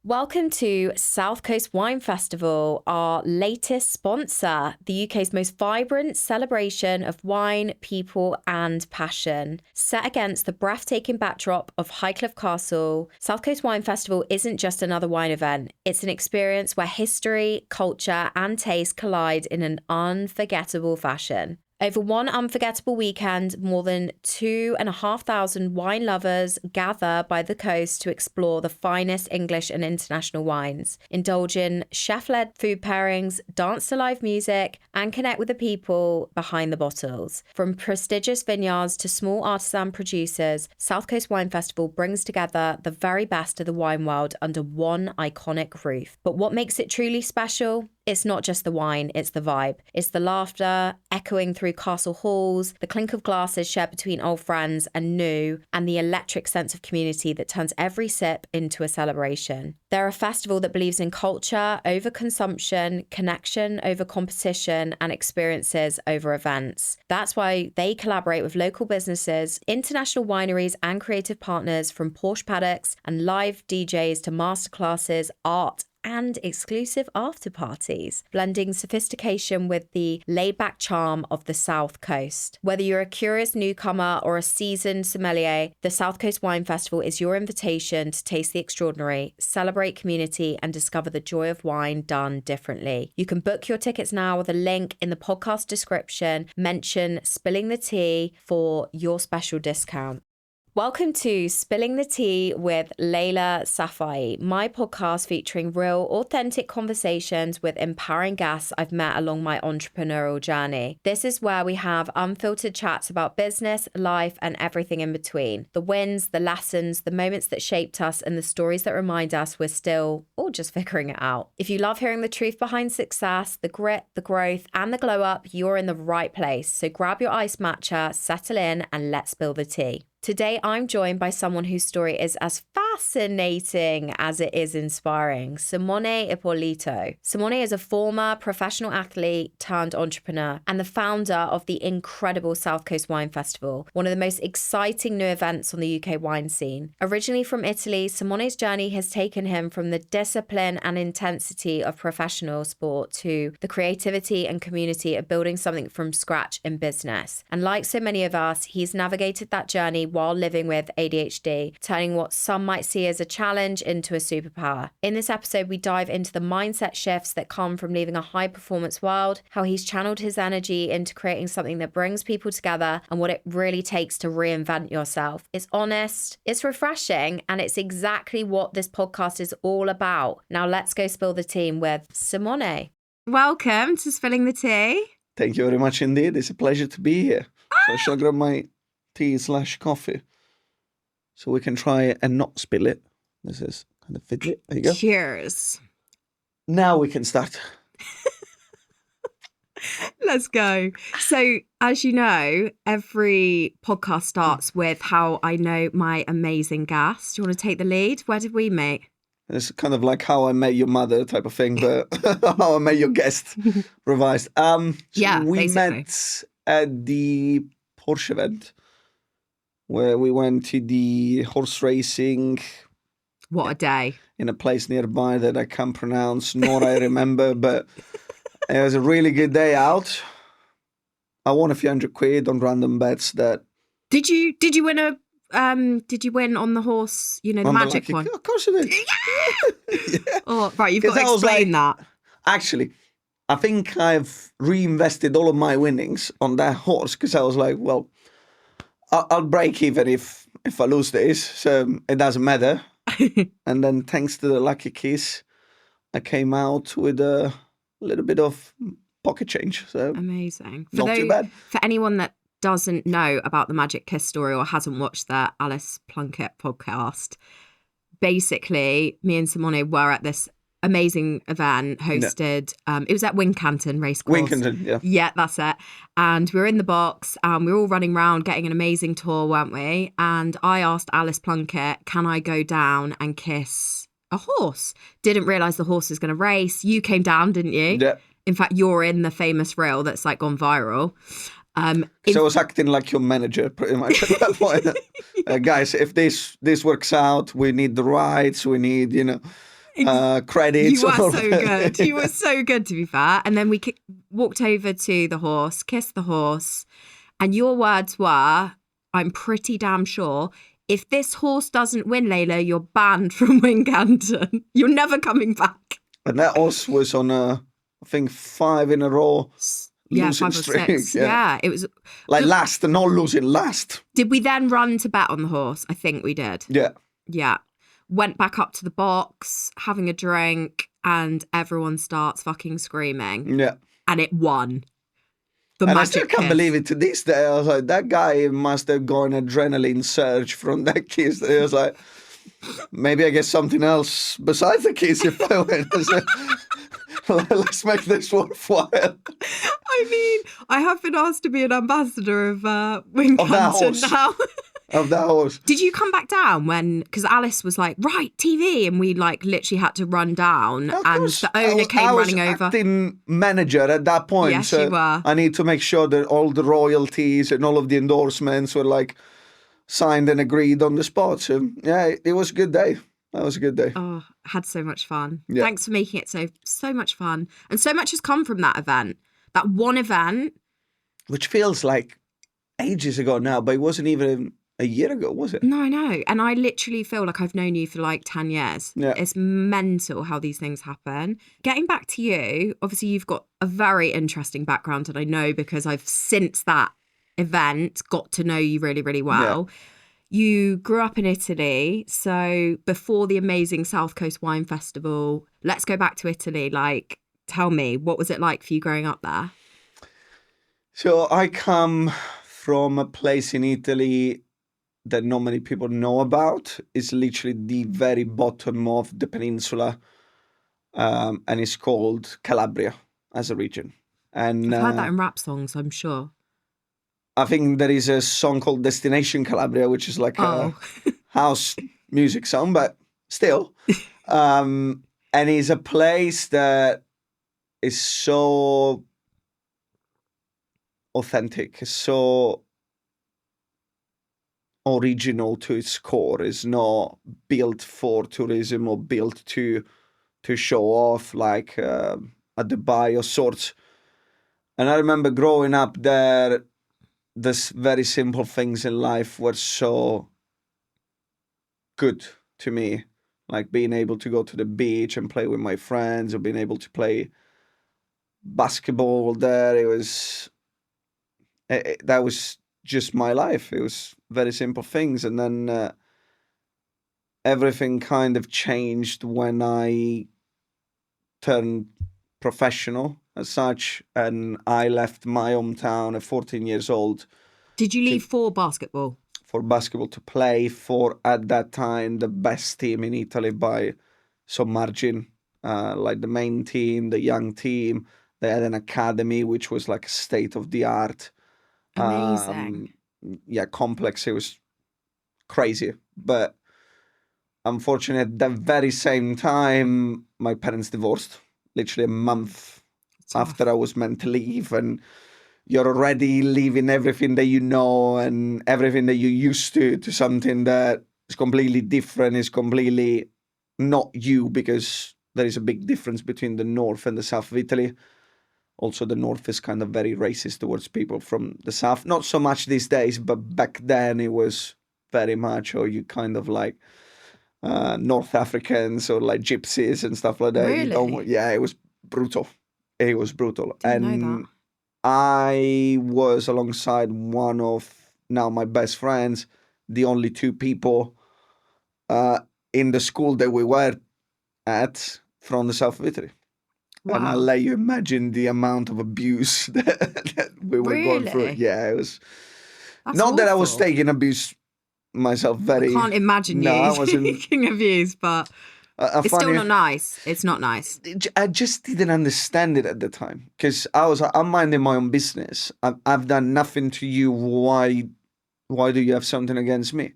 Welcome to South Coast Wine Festival, our latest sponsor, the UK's most vibrant celebration of wine, people, and passion. Set against the breathtaking backdrop of Highcliffe Castle, South Coast Wine Festival isn't just another wine event. It's an experience where history, culture, and taste collide in an unforgettable fashion. Over one unforgettable weekend, more than 2,500 wine lovers gather by the coast to explore the finest English and international wines, indulge in chef-led food pairings, dance to live music, and connect with the people behind the bottles. From prestigious vineyards to small artisan producers, South Coast Wine Festival brings together the very best of the wine world under one iconic roof. But what makes it truly special? It's not just the wine, it's the vibe. It's the laughter echoing through castle halls, the clink of glasses shared between old friends and new, and the electric sense of community that turns every sip into a celebration. They're a festival that believes in culture over consumption, connection over competition, and experiences over events. That's why they collaborate with local businesses, international wineries, and creative partners, from Porsche paddocks and live DJs to masterclasses, art, and exclusive after parties, blending sophistication with the laid-back charm of the South Coast. Whether you're a curious newcomer or a seasoned sommelier, the South Coast Wine Festival is your invitation to taste the extraordinary, celebrate community, and discover the joy of wine done differently. You can book your tickets now with a link in the podcast description. Mention Spilling the Tea for your special discount. Welcome to Spilling the Tea with Laila Safaee, my podcast featuring real, authentic conversations with empowering guests I've met along my entrepreneurial journey. This is where we have unfiltered chats about business, life, and everything in between. The wins, the lessons, the moments that shaped us, and the stories that remind us we're still all just figuring it out. If you love hearing the truth behind success, the grit, the growth, and the glow up, you're in the right place. So grab your iced matcha, settle in, and let's spill the tea. Today, I'm joined by someone whose story is as fascinating as it is inspiring, Simone Ippolito. Simone is a former professional athlete turned entrepreneur and the founder of the incredible South Coast Wine Festival, one of the most exciting new events on the UK wine scene. Originally from Italy, Simone's journey has taken him from the discipline and intensity of professional sport to the creativity and community of building something from scratch in business. And like so many of us, he's navigated that journey while living with ADHD, turning what some might see as a challenge into a superpower. In this episode, we dive into the mindset shifts that come from leaving a high-performance world, how he's channeled his energy into creating something that brings people together, and what it really takes to reinvent yourself. It's honest, it's refreshing, and it's exactly what this podcast is all about. Now let's go spill the tea with Simone. Welcome to Spilling the Tea. Thank you very much indeed. It's a pleasure to be here. So I shall grab my tea/coffee so we can try and not spill it. This is kind of fidget. There you go. Cheers. Now we can start. Let's go. So, as you know, every podcast starts with how I know my amazing guest. Do you want to take the lead? Where did we meet? It's kind of like How I Met Your Mother type of thing, but How I Met Your Guest revised. Yeah, we basically met at the Porsche event, where we went to the horse racing. What a day. In a place nearby that I can't pronounce, nor I remember, but it was a really good day out. I won a few £100 on random bets that... Did you win did you win on the horse, the magic one? Of course I did. Yeah. Oh, right, you've got to explain that. Actually, I think I've reinvested all of my winnings on that horse because I was like, well, I'll break even if I lose this, so it doesn't matter. And then thanks to the lucky kiss, I came out with a little bit of pocket change. So amazing. Not too bad. For anyone that doesn't know about the Magic Kiss story or hasn't watched the Alice Plunkett podcast, basically me and Simone were at this amazing event hosted. It was at Wincanton Racecourse. Wincanton, yeah. Yeah, that's it. And we were in the box and we were all running around getting an amazing tour, weren't we? And I asked Alice Plunkett, can I go down and kiss a horse? Didn't realise the horse was going to race. You came down, didn't you? Yeah. In fact, you're in the famous reel that's like gone viral. So I was acting like your manager pretty much at that point. Guys, if this works out, we need the rights, we need, credits. You were and all so that. good. You were so good, to be fair. And then we walked over to the horse, kissed the horse, and your words were, I'm pretty damn sure, if this horse doesn't win, Layla, you're banned from Wincanton. You're never coming back. And that horse was on I think 5 in a row Yeah, losing 5 or streak. 6. Yeah, it was like last, not losing last. Did we then run to bet on the horse? I think we did. Yeah. Yeah. Went back up to the box, having a drink, and everyone starts fucking screaming. Yeah. And it won. And I still can't believe it to this day. I was like, that guy must have gone adrenaline surge from that kiss. It was like, maybe I get something else besides the kiss if I win. Let's make this worthwhile. I mean, I have been asked to be an ambassador of Wincanton now. Of that horse. Did you come back down because Alice was like, right, TV, and we like literally had to run down, and the owner came running over. I was acting manager at that point. Yes, so you were. I need to make sure that all the royalties and all of the endorsements were like signed and agreed on the spot. So yeah, it was a good day. That was a good day. Oh, had so much fun. Yeah. Thanks for making it so much fun. And so much has come from that event. That one event. Which feels like ages ago now, but it wasn't even a year ago, was it? No, I know. And I literally feel like I've known you for like 10 years. Yeah. It's mental how these things happen. Getting back to you, obviously you've got a very interesting background, and I know because I've since that event got to know you really, really well. Yeah. You grew up in Italy, so before the amazing South Coast Wine Festival, let's go back to Italy. Like, tell me, what was it like for you growing up there? So I come from a place in Italy that not many people know about. It's literally the very bottom of the peninsula, and it's called Calabria as a region. And I've heard that in rap songs, I'm sure. I think there is a song called Destination Calabria, which is like a house music song, but still. And it's a place that is so authentic, so original to its core. It's not built for tourism or built to show off like a Dubai or sorts. And I remember growing up there, these very simple things in life were so good to me, like being able to go to the beach and play with my friends, or being able to play basketball there. That was just my life. It was very simple things. And then everything kind of changed when I turned professional as such, and I left my hometown at 14 years old. Did you leave for basketball? For basketball, to play for, at that time, the best team in Italy by some margin. Like the main team, the young team. They had an academy which was like state of the art. Amazing. Complex. It was crazy. But unfortunately, at that very same time, my parents divorced. Literally a month after I was meant to leave. And you're already leaving everything that you know and everything that you're used to something that is completely different, is completely not you, because there is a big difference between the north and the south of Italy. Also, the north is kind of very racist towards people from the south. Not so much these days, but back then it was very much, or you kind of like North Africans or like gypsies and stuff like that. Really? Yeah, it was brutal. It was brutal. Didn't know that. I was alongside one of now my best friends, the only two people in the school that we were at from the south of Italy. Wow. And I'll let you imagine the amount of abuse that we were going through. Yeah, it was. That's not awful. That I was taking abuse myself very. I can't imagine you taking abuse, but it's still not nice. It's not nice. I just didn't understand it at the time, because I'm minding my own business. I've done nothing to you. Why do you have something against me?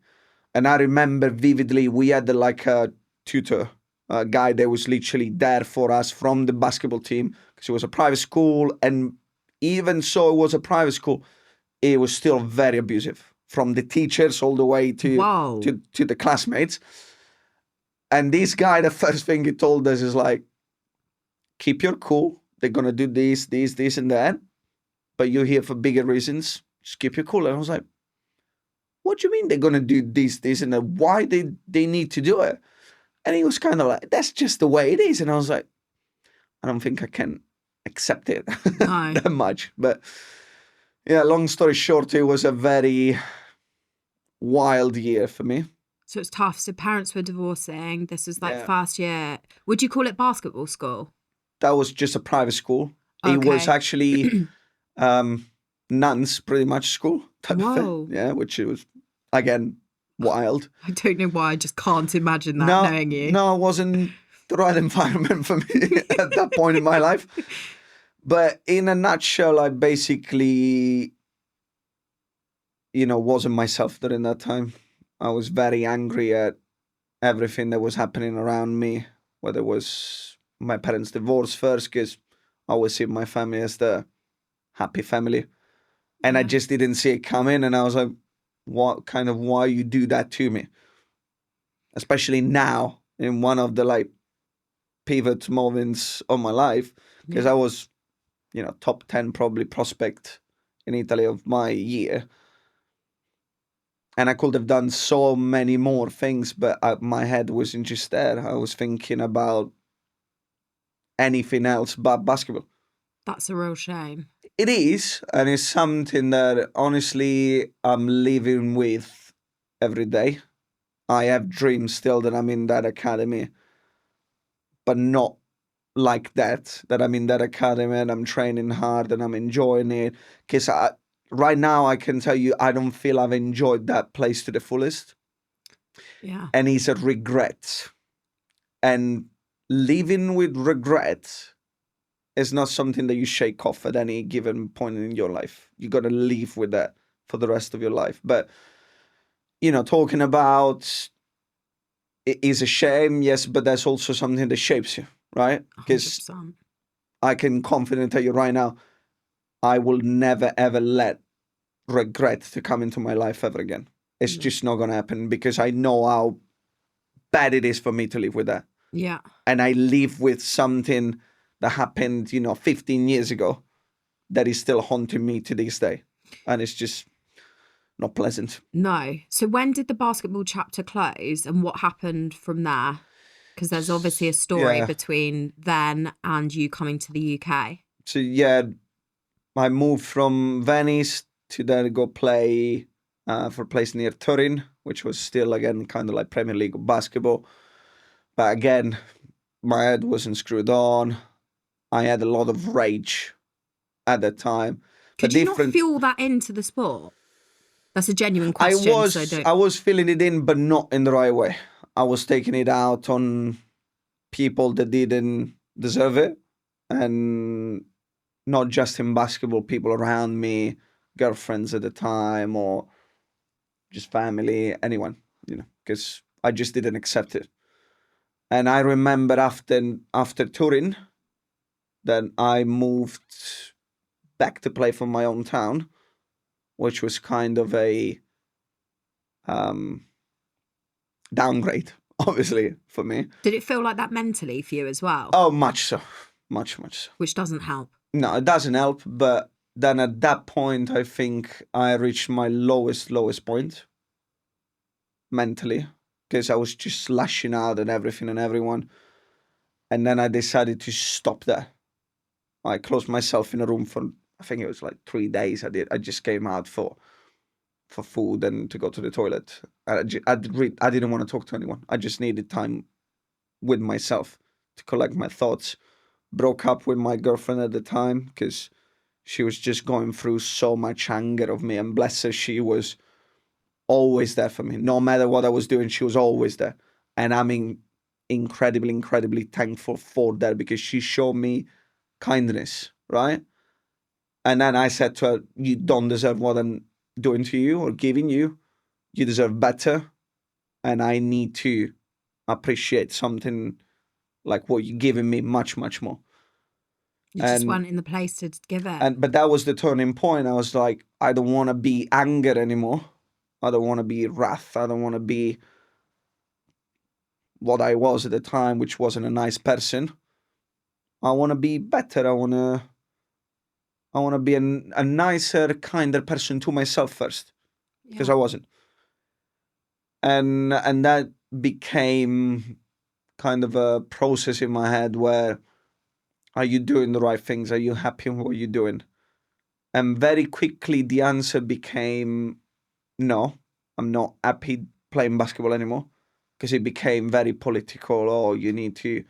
And I remember vividly, we had like a tutor, a guy that was literally there for us from the basketball team, because it was a private school. And even so it was a private school, it was still very abusive, from the teachers all the way to the classmates. And this guy, the first thing he told us is like, keep your cool. They're going to do this, and that. But you're here for bigger reasons. Just keep your cool. And I was like, what do you mean they're going to do this, and that? Why they need to do it? And he was kind of like, that's just the way it is. And I was like, I don't think I can accept it No. that much. But yeah, long story short, it was a very wild year for me. So it's tough. So parents were divorcing. This was like Yeah. first year. Would you call it basketball school? That was just a private school. It was Okay. actually nuns, pretty much, school. Type of thing. Whoa. Yeah, which it was, again, wild. I don't know why. I just can't imagine that, No, knowing you. no, it wasn't the right environment for me at that point in my life. But in a nutshell, I basically, wasn't myself during that time. I was very angry at everything that was happening around me, whether it was my parents' divorce first, because I always see my family as the happy family. And I Yeah. just didn't see it coming. And I was like, why you do that to me? Especially now, in one of the like pivot moments of my life, because I was, top 10 probably prospect in Italy of my year. And I could have done so many more things, but my head wasn't just there. I was thinking about anything else but basketball. That's a real shame. It is, and it's something that honestly I'm living with every day. I have dreams still that I'm in that academy, but not like that I'm in that academy and I'm training hard and I'm enjoying it. Because right now I can tell you I don't feel I've enjoyed that place to the fullest. Yeah. And it's a regret. And living with regret is not something that you shake off at any given point in your life. You got to live with that for the rest of your life. But, talking about it is a shame, yes, but that's also something that shapes you, right? Because 100%. I can confidently tell you right now, I will never, ever let regret to come into my life ever again. It's just not going to happen because I know how bad it is for me to live with that. Yeah. And I live with something that happened, 15 years ago that is still haunting me to this day. And it's just not pleasant. No. So when did the basketball chapter close and what happened from there? Because there's obviously a story Yeah. between then and you coming to the UK. So, yeah, I moved from Venice to then go play for a place near Turin, which was still, again, kind of like Premier League basketball. But again, my head wasn't screwed on. I had a lot of rage at that time. Could you not fuel that into the sport? That's a genuine question. I was feeling it in, but not in the right way. I was taking it out on people that didn't deserve it, and not just in basketball, people around me, girlfriends at the time, or just family, anyone, because I just didn't accept it. And I remember after Turin, then I moved back to play for my own town, which was kind of a downgrade, obviously, for me. Did it feel like that mentally for you as well? Oh, much so. Much so. Which doesn't help. No, it doesn't help. But then at that point, I think I reached my lowest point mentally, because I was just lashing out at everything and everyone. And then I decided to stop there. I closed myself in a room for, I think it was like 3 days. I just came out for food and to go to the toilet. I didn't want to talk to anyone. I just needed time with myself to collect my thoughts. Broke up with my girlfriend at the time because she was just going through so much anger of me. And bless her, she was always there for me. No matter what I was doing, she was always there. And I'm incredibly thankful for that, because she showed me kindness, right? And then I said to her, you don't deserve what I'm doing to you or giving you. You deserve better. And I need to appreciate something like what you're giving me much more. You just weren't in the place to give it. But that was the turning point. I was like, I don't want to be anger anymore. I don't want to be wrath. I don't want to be what I was at the time, which wasn't a nice person. I want to be better. I want to be a nicer, kinder person to myself first, because I wasn't. And that became kind of a process in my head where, are you doing the right things? Are you happy with what you're doing? And very quickly the answer became no, I'm not happy playing basketball anymore, because it became very political. Oh, you need to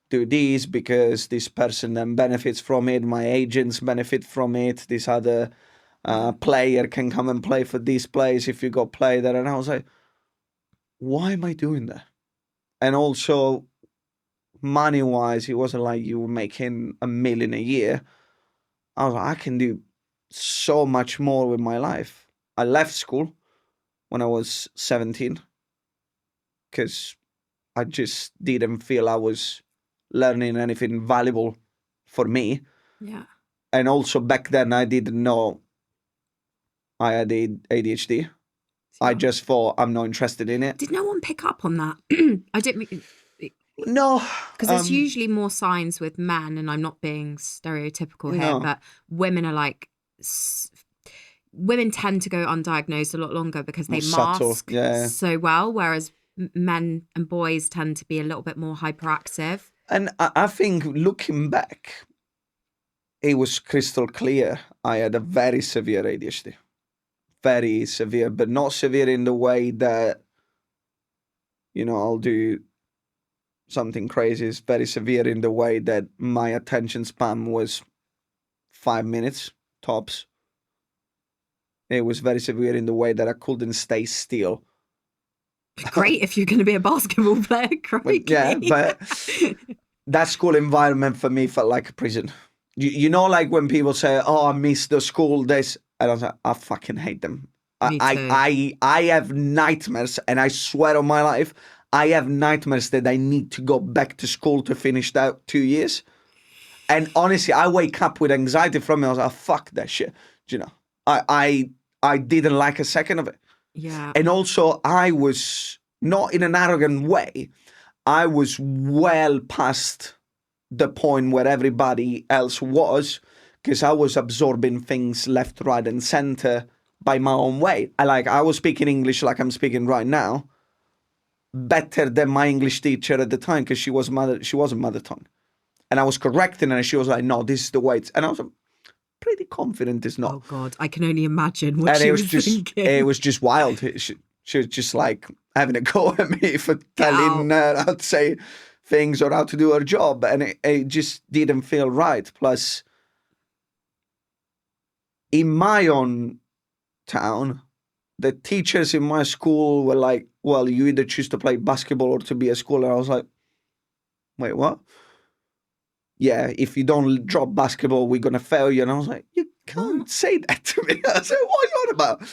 do this because this person then benefits from it. My agents benefit from it. This other player can come and play for this place if you go play there. And I was like, why am I doing that? And also, money-wise, it wasn't like you were making $1 million a year. I was like, I can do so much more with my life. I left school when I was 17 because I just didn't feel I was learning anything valuable for me. Yeah. And also back then I didn't know I had ADHD. I just thought I'm not interested in it. Did no one pick up on that? I didn't. No. Because there's usually more signs with men, and I'm not being stereotypical here, No. but women are like... Women tend to go undiagnosed a lot longer because they More subtle, mask yeah. so well, whereas men and boys tend to be a little bit more hyperactive. And I think looking back, it was crystal clear I had a very severe ADHD. Very severe, but not severe in the way that, I'll do something crazy. It's very severe in the way that my attention span was 5 minutes tops. It was very severe in the way that I couldn't stay still. Great if you're going to be a basketball player. Great. Yeah, but that school environment for me felt like a prison. Like when people say, "Oh, I miss the school days," and I was like, I fucking hate them. Me too. I have nightmares, and I swear on my life, I have nightmares that I need to go back to school to finish that 2 years. And honestly, I wake up with anxiety from it. I was like, fuck that shit. I didn't like a second of it. Yeah. And also, I was not in an arrogant way. I was well past the point where everybody else was, because I was absorbing things left, right, and center by my own way. I was speaking English like I'm speaking right now, better than my English teacher at the time, because she wasn't mother tongue, and I was correcting her, and she was like, "No, this is the way it's," and I was pretty confident it's not. Oh God, I can only imagine what And she it was was just, thinking. it was just wild. She was just like having a go at me for telling her how to say things or how to do her job, and it just didn't feel right. Plus, in my own town, the teachers in my school were like, "Well, you either choose to play basketball or to be a school." And I was like, "Wait, what?" "Yeah, if you don't drop basketball, we're gonna fail you." And I was like, "You can't say that to me." I said, "What are you on about?"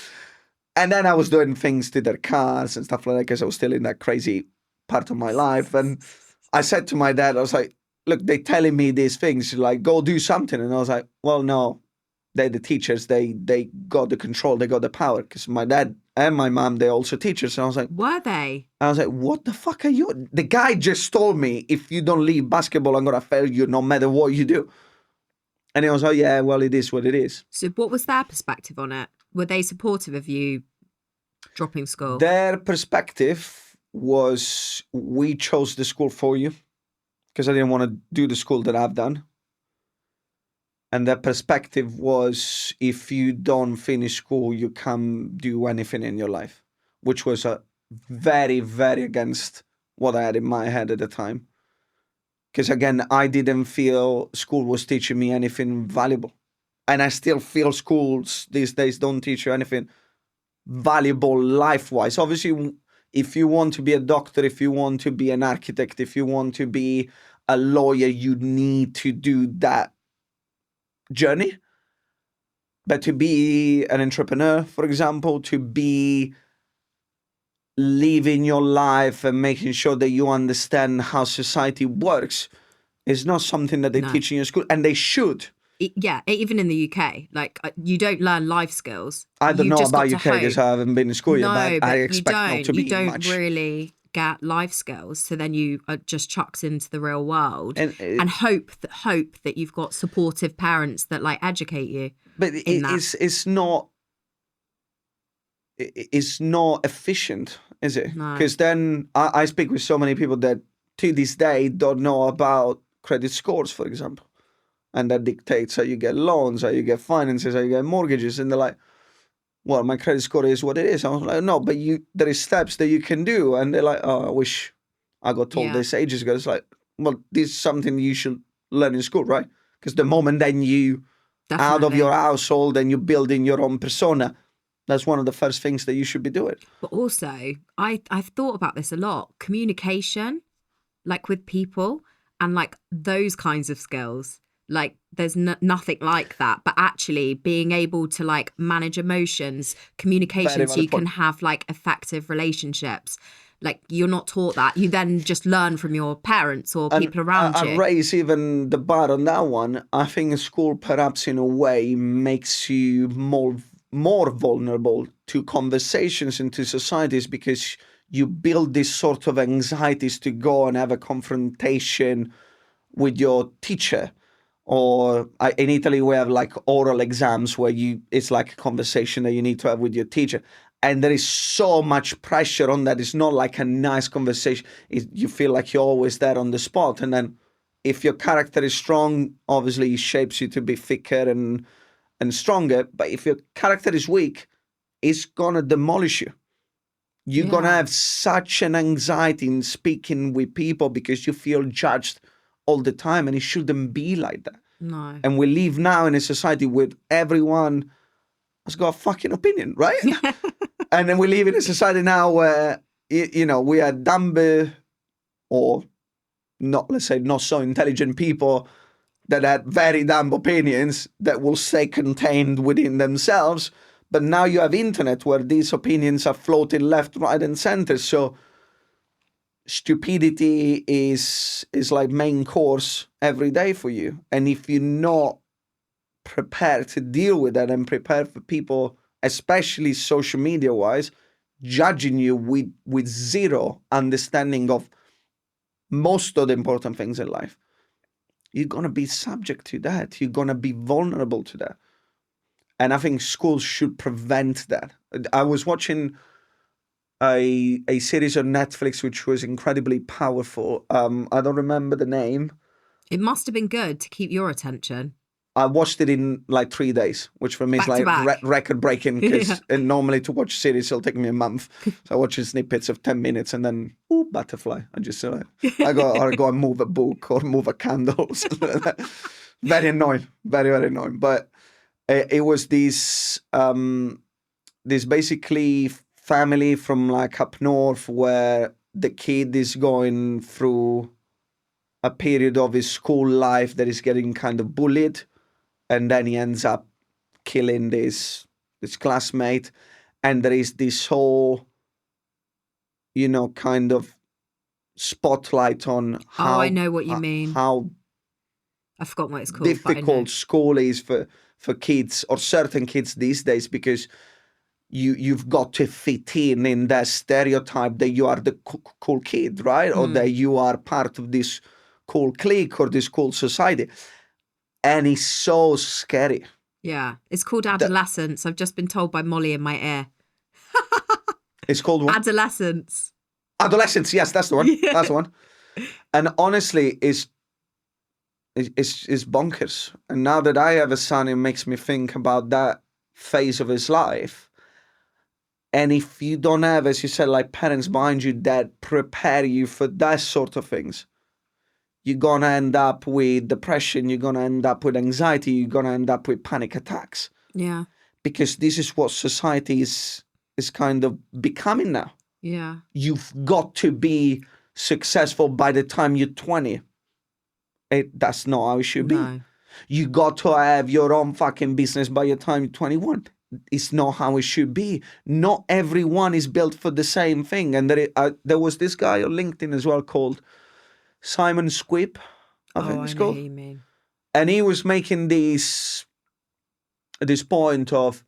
And then I was doing things to their cars and stuff like that, because I was still in that crazy part of my life. And I said to my dad, I was like, "Look, they're telling me these things, like, go do something." And I was like, "Well, no, they're the teachers. They got the control. They got the power." Because my dad and my mom, they're also teachers. And I was like, Were they? I was like, "What the fuck are you?" The guy just told me, "If you don't leave basketball, I'm going to fail you no matter what you do." And he was like, "Yeah, well, it is what it is." So what was their perspective on it? Were they supportive of you dropping school? Their perspective was, we chose the school for you, because I didn't want to do the school that I've done. And their perspective was, if you don't finish school, you can't do anything in your life, which was very, very against what I had in my head at the time. Because again, I didn't feel school was teaching me anything valuable. And I still feel schools these days don't teach you anything valuable life-wise. Obviously, if you want to be a doctor, if you want to be an architect, if you want to be a lawyer, you need to do that journey. But to be an entrepreneur, for example, to be living your life and making sure that you understand how society works is not something that they teach in your school, and they should. Yeah, even in the UK, like you don't learn life skills. I don't You've know just about got UK to because I haven't been in school yet, No, but I you expect not to be don't much. really get life skills. So then you are just chucked into the real world And hope that you've got supportive parents that like educate you. but in that. it's not efficient, is it? No. Because then I speak with so many people that to this day don't know about credit scores, for example, and that dictates how you get loans, how you get finances, how you get mortgages, and they're like, well, my credit score is what it is. I was like, no, but there is steps that you can do. And they're like, oh, I wish I got told this ages ago. It's like, well, this is something you should learn in school, right? Because the moment then you out of your household and you're building your own persona, that's one of the first things that you should be doing. But also, I've thought about this a lot. Communication, like with people, and like those kinds of skills. Like there's nothing like that. But actually being able to like manage emotions, communication, so you can have like effective relationships. Like you're not taught that. You then just learn from your parents or people around you. I raise even the bar on that one. I think school perhaps in a way makes you more vulnerable to conversations and to societies, because you build this sort of anxieties to go and have a confrontation with your teacher. Or in Italy, we have like oral exams where it's like a conversation that you need to have with your teacher. And there is so much pressure on that. It's not like a nice conversation. You feel like you're always there on the spot. And then if your character is strong, obviously it shapes you to be thicker and stronger. But if your character is weak, it's going to demolish you. You're going to have such an anxiety in speaking with people because you feel judged all the time, and it shouldn't be like that. No. And we live now in a society where everyone has got a fucking opinion, right? And then we live in a society now where, we are dumb or not, let's say, not so intelligent people that had very dumb opinions that will stay contained within themselves. But now you have internet where these opinions are floating left, right, and center. So stupidity is like main course every day for you. And if you're not prepared to deal with that and prepared for people, especially social media wise, judging you with zero understanding of most of the important things in life, you're going to be subject to that. You're going to be vulnerable to that. And I think schools should prevent that. I was watching a series on Netflix which was incredibly powerful. I don't remember the name. It must have been good to keep your attention. I watched it in like 3 days, which for me is like record breaking, because normally to watch series it'll take me a month. So I watch snippets of 10 minutes and then butterfly. I just I go and move a book or move a candle. Very annoying, very, very annoying. But it was this basically family from like up north where the kid is going through a period of his school life that is getting kind of bullied, and then he ends up killing this classmate, and there is this whole kind of spotlight on how I know what you mean. How I've forgotten what it's called. Difficult school is for kids, or certain kids these days, because you've got to fit in that stereotype that you are the cool kid, right? Or that you are part of this cool clique or this cool society. And it's so scary. Yeah. It's called adolescence. I've just been told by Molly in my ear. It's called what? Adolescence. Adolescence, yes, that's the one. Yeah. That's the one. And honestly, it's bonkers. And now that I have a son, it makes me think about that phase of his life. And if you don't have, as you said, like parents behind you that prepare you for that sort of things, you're going to end up with depression, you're going to end up with anxiety, you're going to end up with panic attacks. Yeah. Because this is what society is kind of becoming now. Yeah. You've got to be successful by the time you're 20. That's not how it should be. You got to have your own fucking business by the time you're 21. It's not how it should be. Not everyone is built for the same thing. And there was this guy on LinkedIn as well called Simon Squibb, I think it's called. I know who you mean. And he was making this point of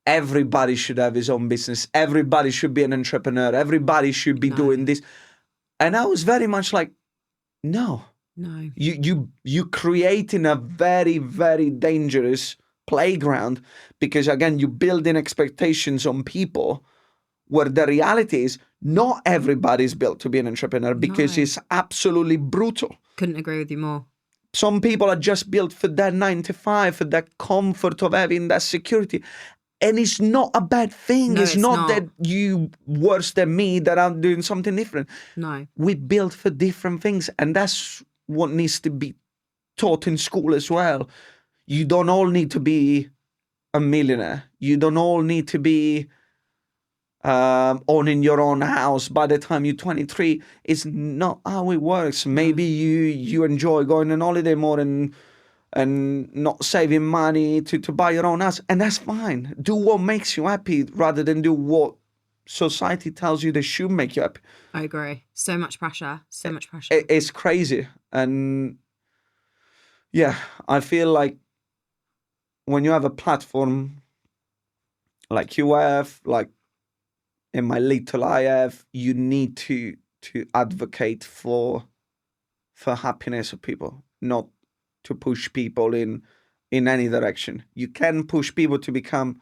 everybody should have his own business. Everybody should be an entrepreneur. Everybody should be doing this. And I was very much like, no, No. you creating a very, very dangerous playground, because again, you building expectations on people where the reality is not everybody's built to be an entrepreneur, because No. it's absolutely brutal. Couldn't agree with you more. Some people are just built for that 9 to 5, for that comfort of having that security. And it's not a bad thing. No, it's it's not not. that you worse than me, that I'm doing something different. No. We built for different things. And that's what needs to be taught in school as well. You don't all need to be a millionaire. You don't all need to be owning your own house by the time you're 23. It's not how it works. Maybe you enjoy going on holiday more and not saving money to buy your own house, and that's fine. Do what makes you happy rather than do what society tells you they should make you happy. I agree. So much pressure. So much pressure. It's crazy. And yeah, I feel like when you have a platform like you have, like in my little I have, you need to advocate for happiness of people, not to push people in any direction. You can push people to become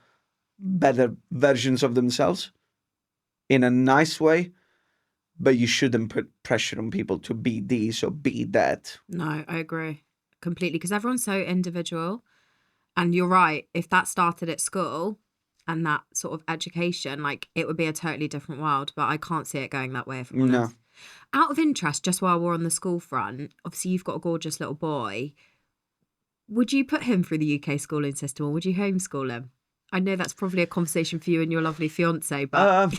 better versions of themselves in a nice way, but you shouldn't put pressure on people to be this or be that. No, I agree completely, because everyone's so individual. And you're right. If that started at school and that sort of education, like, it would be a totally different world. But I can't see it going that way, if I'm No. honest. Out of interest, just while we're on the school front, obviously you've got a gorgeous little boy. Would you put him through the UK schooling system, or would you homeschool him? I know that's probably a conversation for you and your lovely fiance, but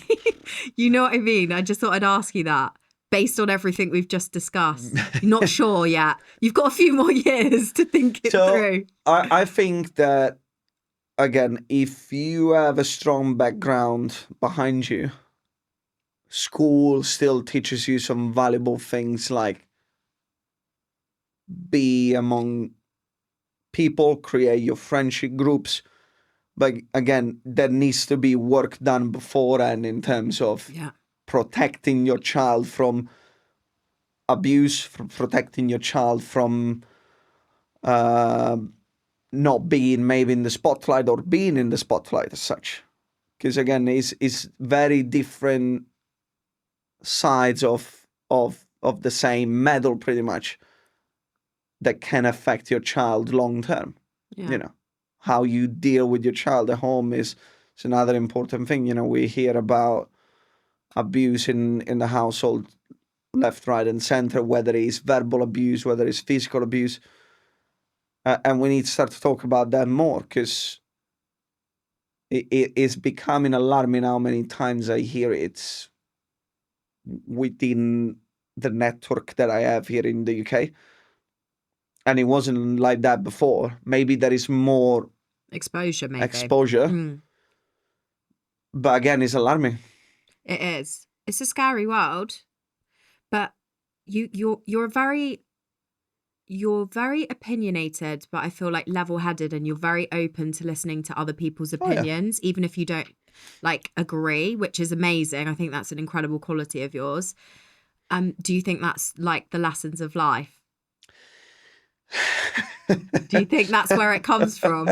you know what I mean? I just thought I'd ask you that based on everything we've just discussed. Not sure yet. You've got a few more years to think it through. I think that, again, if you have a strong background behind you, school still teaches you some valuable things, like be among people, create your friendship groups. But again, there needs to be work done beforehand in terms of protecting your child from abuse, from protecting your child from not being maybe in the spotlight or being in the spotlight as such. Because again, it's very different sides of the same medal, pretty much, that can affect your child long term. Yeah. You know, how you deal with your child at home is another important thing. You know, we hear about abuse in the household left, right, and center, whether it's verbal abuse, whether it's physical abuse. And we need to start to talk about that more, because it is becoming alarming how many times I hear it's within the network that I have here in the UK. And it wasn't like that before. Maybe there is more exposure, maybe. But again, it's alarming. It is. It's a scary world. But you're very opinionated, but I feel like level-headed, and you're very open to listening to other people's opinions, even if you don't like agree, which is amazing. I think that's an incredible quality of yours. Do you think that's like the lessons of life? Do you think that's where it comes from?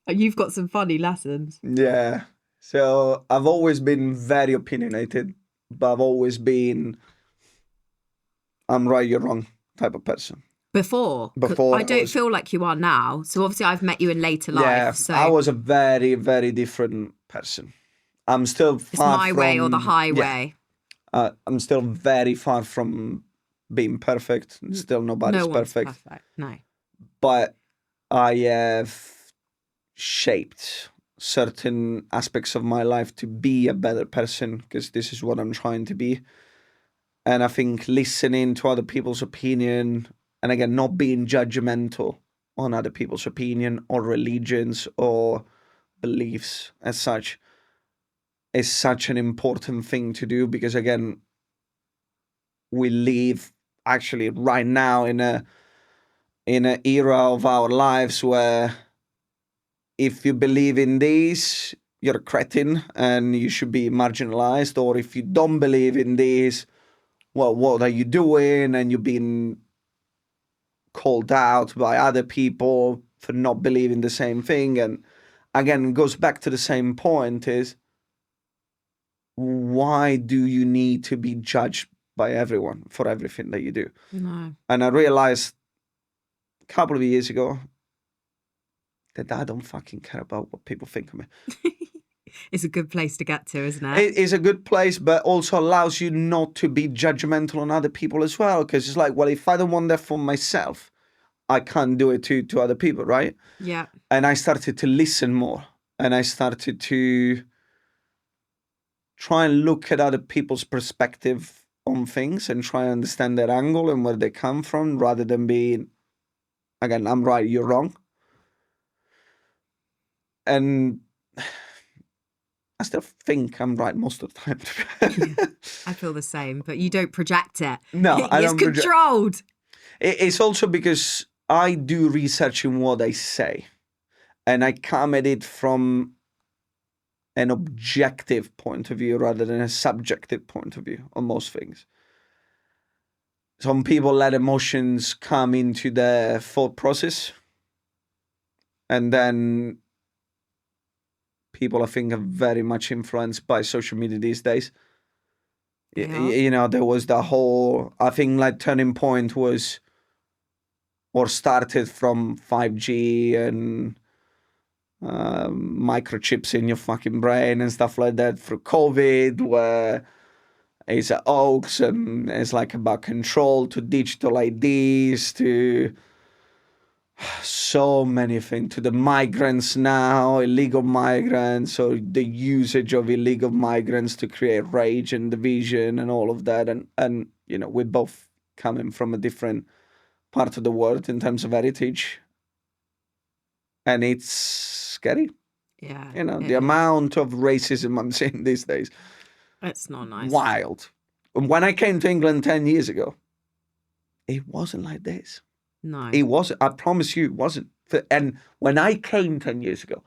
You've got some funny lessons. Yeah. So I've always been very opinionated, but I've always been I'm right, you're wrong type of person. Before I don't feel like you are now. So obviously I've met you in later life. Yeah, so I was a very, very different person. I'm still far it's my way or the highway. I'm still very far from being perfect. Still nobody's perfect. No. But I have shaped certain aspects of my life to be a better person, because this is what I'm trying to be. And I think listening to other people's opinion, and again, not being judgmental on other people's opinion or religions or beliefs as such, is such an important thing to do, because again, we live actually right now in a era of our lives where if you believe in this, you're a cretin and you should be marginalized, or if you don't believe in this, well, what are you doing? And you've been called out by other people for not believing the same thing. And again, it goes back to the same point is, why do you need to be judged by everyone for everything that you do? No. And I realized a couple of years ago that I don't fucking care about what people think of me. It's a good place to get to, isn't it? It is a good place, but also allows you not to be judgmental on other people as well. Because it's like, well, if I don't want that for myself, I can't do it to other people, right? Yeah. And I started to listen more. And I started to try and look at other people's perspective on things and try and understand their angle and where they come from, rather than being, again, I'm right, you're wrong. And I still think I'm right most of the time. Yeah. I feel the same, but you don't project it. No, I It's don't project. controlled. It's also because I do research in what I say, and I come at it from an objective point of view rather than a subjective point of view on most things. Some people let emotions come into their thought process, and then people, I think, are very much influenced by social media these days. Yeah. You know, there was the whole, I think, like, turning point was, or started from 5G and microchips in your fucking brain and stuff like that through COVID, where it's a hoax and it's like about control, to digital IDs, to so many things, to the migrants now, illegal migrants, or the usage of illegal migrants to create rage and division and all of that. And you know, we're both coming from a different part of the world in terms of heritage. And it's scary. Yeah. You know, it the is. amount of racism I'm seeing these days. It's not nice. Wild. And when I came to England 10 years ago, it wasn't like this. No. It wasn't. I promise you, it wasn't. And when I came 10 years ago,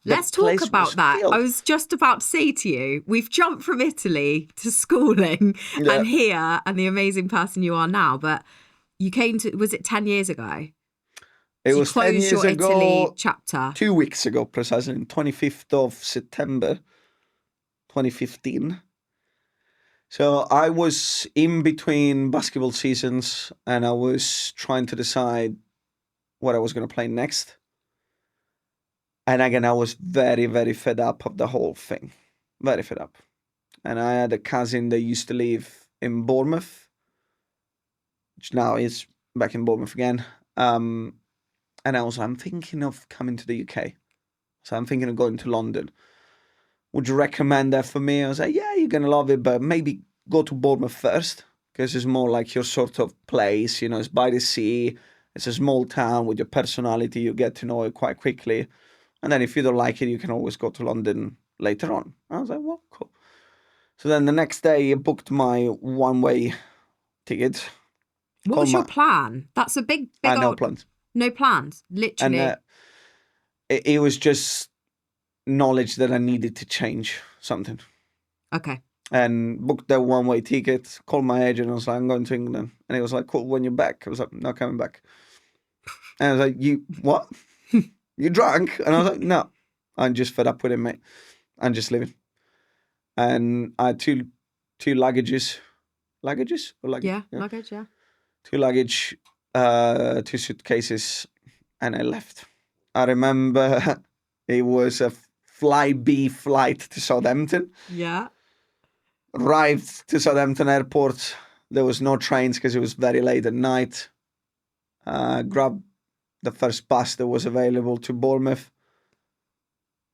Let's talk about that. I was just about to say to you, we've jumped from Italy to schooling and here and the amazing person you are now, but you came to, was it 10 years ago? It So was 10 closed years your ago, Italy chapter. 2 weeks ago, precisely, 25th of September, 2015. So I was in between basketball seasons and I was trying to decide what I was going to play next. And again, I was very, very fed up of the whole thing. Very fed up. And I had a cousin that used to live in Bournemouth, which now is back in Bournemouth again. And I was like, I'm thinking of coming to the UK. So I'm thinking of going to London. Would you recommend that for me? I was like, yeah, you're going to love it, but maybe go to Bournemouth first, because it's more like your sort of place. You know, it's by the sea. It's a small town with your personality. You get to know it quite quickly. And then if you don't like it, you can always go to London later on. I was like, well, cool. So then the next day, I booked my one-way ticket. What was your plan? That's a big No old... plans. No plans, literally. And it was just knowledge that I needed to change something. Okay. And booked that one-way ticket, called my agent, I was like, I'm going to England. And he was like, cool, when you're back? I was like, not coming back. And I was like, you, what? You drunk? And I was like, no, I'm just fed up with it, mate. I'm just leaving. And I had two luggages. Luggages? Or luggage? Yeah, luggage, yeah. 2 luggage, 2 suitcases, and I left. I remember it was a Fly-B flight to Southampton. Yeah. Arrived to Southampton airport. There was no trains because it was very late at night. Grabbed the first bus that was available to Bournemouth.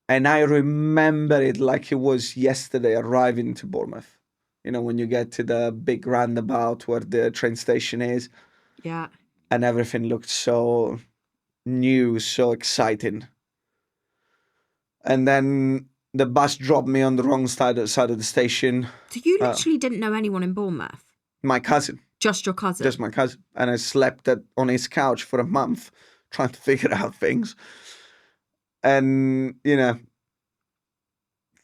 And I remember it like it was yesterday arriving to Bournemouth. You know, when you get to the big roundabout where the train station is. Yeah. And everything looked so new, so exciting. And then the bus dropped me on the wrong side of the station. So you literally didn't know anyone in Bournemouth? My cousin. Just your cousin? Just my cousin. And I slept on his couch for a month trying to figure out things. And, you know,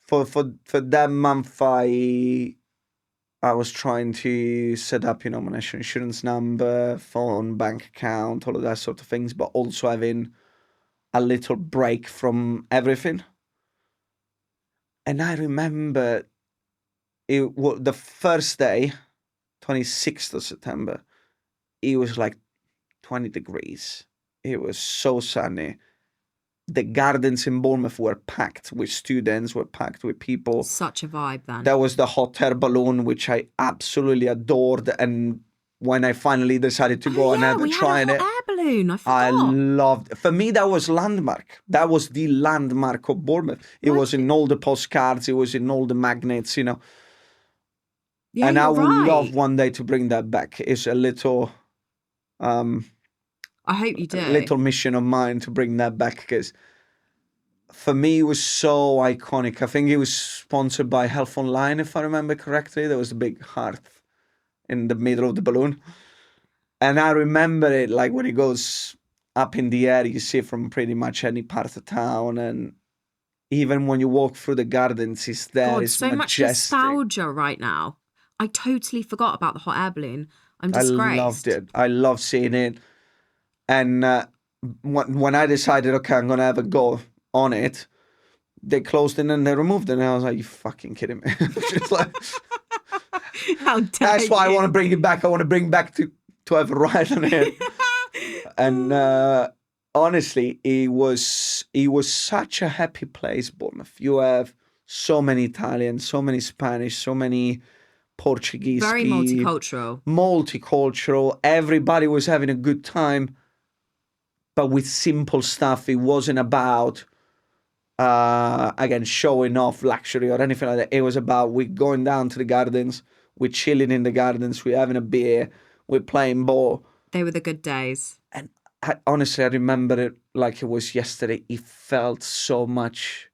for that month, I I was trying to set up, my national insurance number, phone, bank account, all of that sort of things, but also having a little break from everything. And I remember the first day, 26th of September, it was like 20 degrees. It was so sunny. The gardens in Bournemouth were packed with students, were packed with people. Such a vibe then. There was the hot air balloon, which I absolutely adored. And when I finally decided to go and have a try had a at hot it, air balloon. I forgot. I loved. For me, that was landmark. That was the landmark of Bournemouth. It was in all the postcards. It was in all the magnets. Yeah, and I you're would right. love one day to bring that back. It's a little, I hope you do. a little mission of mine to bring that back, because for me it was so iconic. I think it was sponsored by Health Online, if I remember correctly. There was a big heart in the middle of the balloon. And I remember it, like when it goes up in the air, you see it from pretty much any part of town. And even when you walk through the gardens, it's there. God, It's so much majestic. nostalgia right now. I totally forgot about the hot air balloon. I'm I disgraced. loved it. I love seeing it. And when I decided, okay, I'm going to have a go on it, they closed it and they removed it. And I was like, you fucking kidding me? Just like, How dare that's why I you. want to bring it back. I want to bring back to have a ride on it. And honestly, it was such a happy place, Bournemouth. You have so many Italians, so many Spanish, so many Portuguese. Very multicultural. Multicultural. Everybody was having a good time, but with simple stuff. It wasn't about again showing off luxury or anything like that. It was about we're going down to the gardens, we're chilling in the gardens, we're having a beer, we're playing ball. They were the good days. And honestly, I remember it like it was yesterday. It felt so much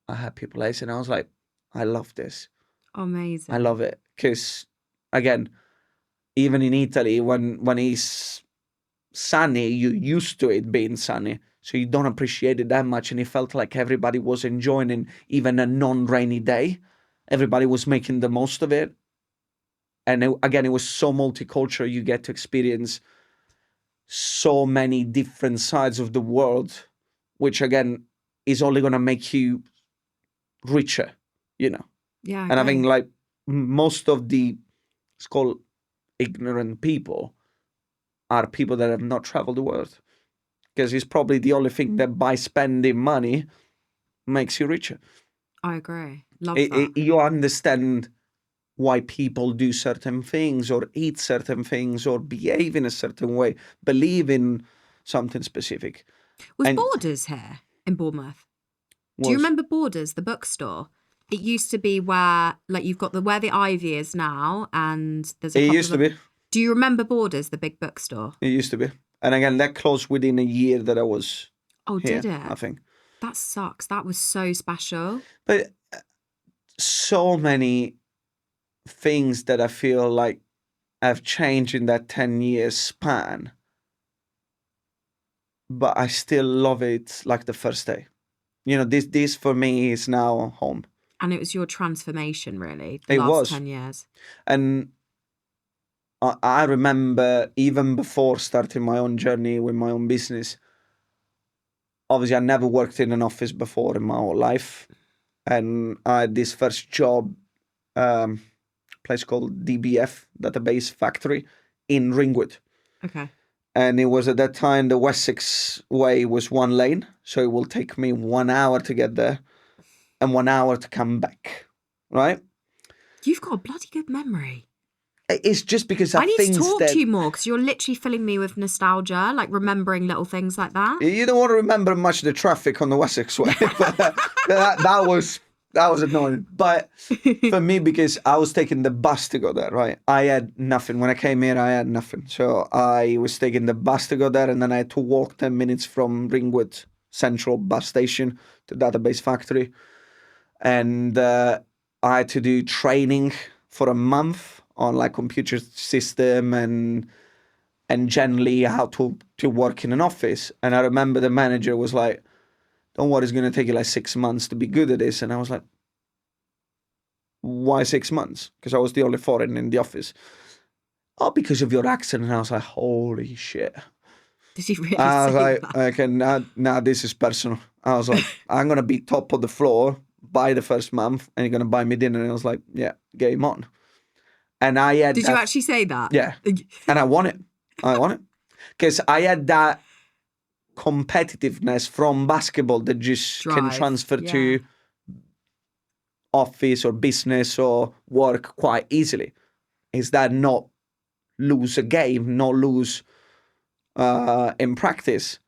a happy place. And I was like, I love this. Amazing. I love it. Because, again, even in Italy, when it's sunny, you're used to it being sunny. So you don't appreciate it that much. And it felt like everybody was enjoying even a non-rainy day. Everybody was making the most of it. And again, it was so multicultural. You get to experience so many different sides of the world, which again is only going to make you richer, Yeah. And I think like most of the, it's called ignorant people, are people that have not traveled the world, because it's probably the only thing that by spending money makes you richer. I agree. Love that. You understand why people do certain things or eat certain things or behave in a certain way, believe in something specific. Was Borders here in Bournemouth? Do you remember Borders, the bookstore? It used to be where, like, you've got where the Ivy is now, and there's a It couple used to be. Do you remember Borders, the big bookstore? It used to be. And again, that closed within a year that I was here, did it? I think. That sucks. That was so special. But so many things that I feel like have changed in that 10 years span, but I still love it like the first day. This for me is now home. And it was your transformation, really, It last was. 10 years. And I remember even before starting my own journey with my own business, obviously I never worked in an office before in my whole life. And I had this first job, place called DBF, Database Factory, in Ringwood. Okay. And it was at that time the Wessex way was one lane. So it will take me 1 hour to get there and 1 hour to come back. Right? You've got a bloody good memory. It's just because I need to talk to you more, because you're literally filling me with nostalgia, like remembering little things like that. You don't want to remember much of the traffic on the Wessex way. But that was annoying. But for me, because I was taking the bus to go there, right? I had nothing. When I came here, I had nothing. So I was taking the bus to go there, and then I had to walk 10 minutes from Ringwood Central bus station to Database Factory. And I had to do training for a month on like computer system and generally how to work in an office. And I remember the manager was like, don't worry, it's going to take you like 6 months to be good at this. And I was like, why 6 months? Because I was the only foreign in the office. Oh, because of your accent. And I was like, holy shit. Did you really I was say like, that? okay, now this is personal. I was like, I'm going to be top of the floor by the first month and you're going to buy me dinner. And I was like, yeah, game on. And I had Did that, you actually say that? yeah. And I won it. Because I had that competitiveness from basketball that just can Drive, transfer yeah. to office or business or work quite easily. Is that not lose a game, not lose in practice?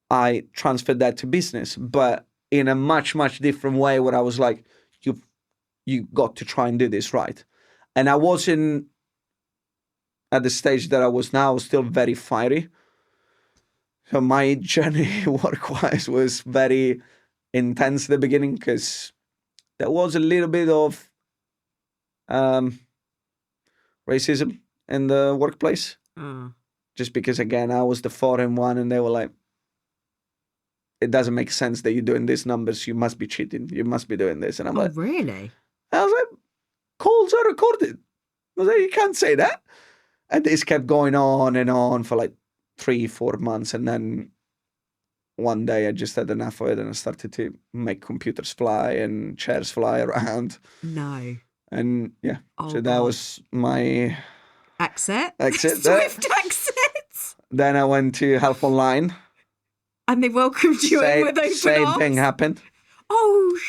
I transferred that to business, but in a much, much different way where I was like, you got to try and do this right. And I wasn't at the stage that I was now, I was still very fiery. So my journey work-wise was very intense at the beginning because there was a little bit of racism in the workplace. Just because, again, I was the foreign one and they were like, it doesn't make sense that you're doing these numbers. You must be cheating. You must be doing this. And I'm like, Really? I was like, calls are recorded. I was like, you can't say that. And this kept going on and on for like 3-4 months. And then one day I just had enough of it and I started to make computers fly and chairs fly around. No. And yeah, Oh, so that God. was my Exit? exit. Swift exit? Then I went to Health Online. And they welcomed you in with open Same arms? thing happened. Oh,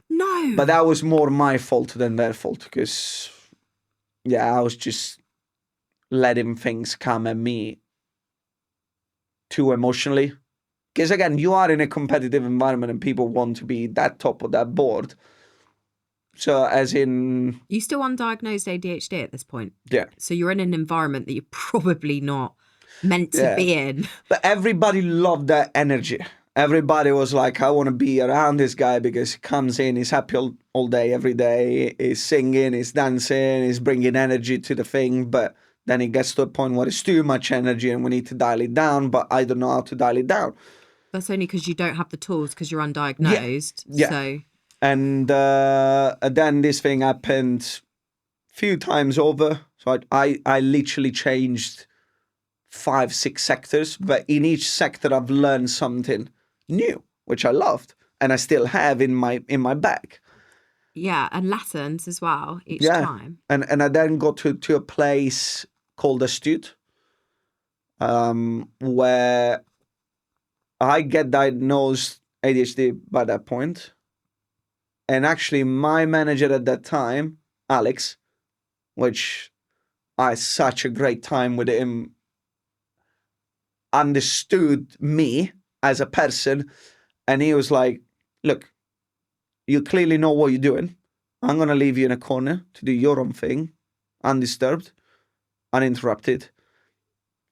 no. But that was more my fault than their fault because, yeah, I was just letting things come at me too emotionally. Because again, you are in a competitive environment and people want to be that top of that board. So as in... You still undiagnosed ADHD at this point? Yeah. So you're in an environment that you're probably not meant to be in. But everybody loved that energy. Everybody was like, I want to be around this guy because he comes in, he's happy all day, every day. He's singing, he's dancing, he's bringing energy to the thing. But then it gets to a point where it's too much energy and we need to dial it down. But I don't know how to dial it down. That's only because you don't have the tools because you're undiagnosed. Yeah. So. And then this thing happened a few times over. So I literally changed 5-6 sectors. But in each sector, I've learned something new, which I loved. And I still have in my bag. Yeah, and lessons as well each time. And I then got to a place called Astute, where I get diagnosed ADHD by that point. And actually, my manager at that time, Alex, which I had such a great time with him, understood me as a person. And he was like, look, you clearly know what you're doing. I'm going to leave you in a corner to do your own thing, undisturbed, uninterrupted.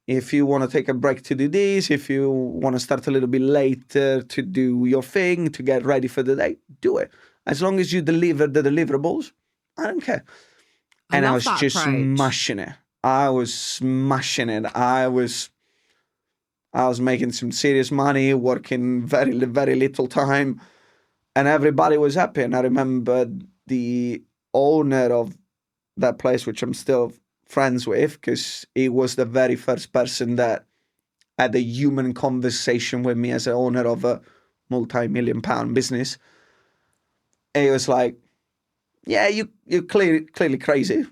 If you want to take a break to do this, if you want to start a little bit later to do your thing, to get ready for the day, do it. As long as you deliver the deliverables, I don't care. And I was just smashing it. I was smashing it. I was making some serious money, working very, very little time, and everybody was happy. And I remember the owner of that place, which I'm still friends with, because he was the very first person that had a human conversation with me as an owner of a multi-million-pound business. And he was like, yeah, you're clearly crazy,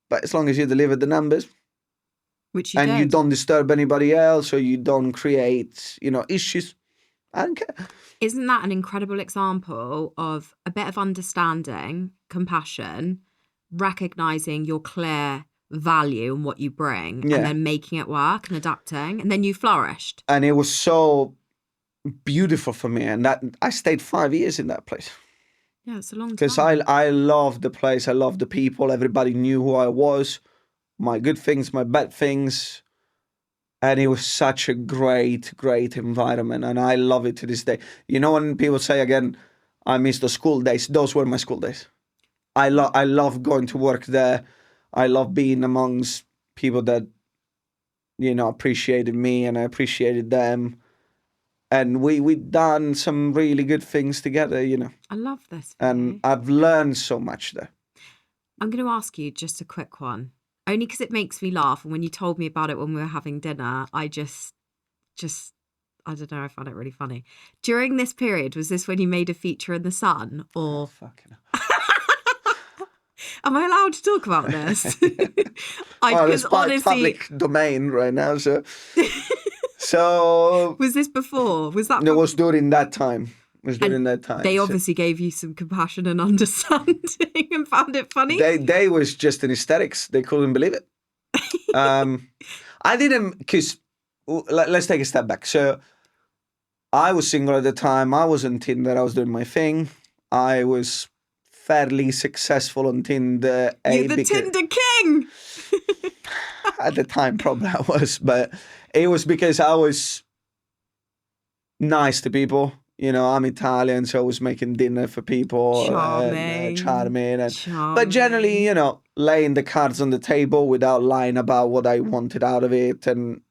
but as long as you deliver the numbers, which you and did. you don't disturb anybody else or you don't create, issues, I don't care. Isn't that an incredible example of a bit of understanding, compassion, recognizing your clear value and what you bring, and then making it work and adapting, and then you flourished? And it was so beautiful for me, and that I stayed 5 years in that place. Yeah, it's a long time. Because I loved the place, I loved the people, everybody knew who I was, my good things, my bad things. And it was such a great, great environment. And I love it to this day. You know, when people say again, I miss the school days, those were my school days. I love going to work there. I love being amongst people that, appreciated me and I appreciated them. And we done some really good things together, you know. I love this. And I've learned so much there. I'm going to ask you just a quick one, only because it makes me laugh. And when you told me about it when we were having dinner, I just, I don't know, I found it really funny. During this period, was this when you made a feature in The Sun, or? Oh, fucking hell. Am I allowed to talk about this? Well, it's honestly, public domain right now, so. So. Was this before? Was that? It was during that time. They obviously gave you some compassion and understanding and found it funny. They was just in hysterics. They couldn't believe it. I didn't, because let's take a step back. So I was single at the time. I was on Tinder. I was doing my thing. I was fairly successful on Tinder. You're the Tinder King. At the time, probably I was, but it was because I was nice to people. You know, I'm Italian, so I was making dinner for people. Charming. Charming. But generally, you know, laying the cards on the table without lying about what I wanted out of it, and,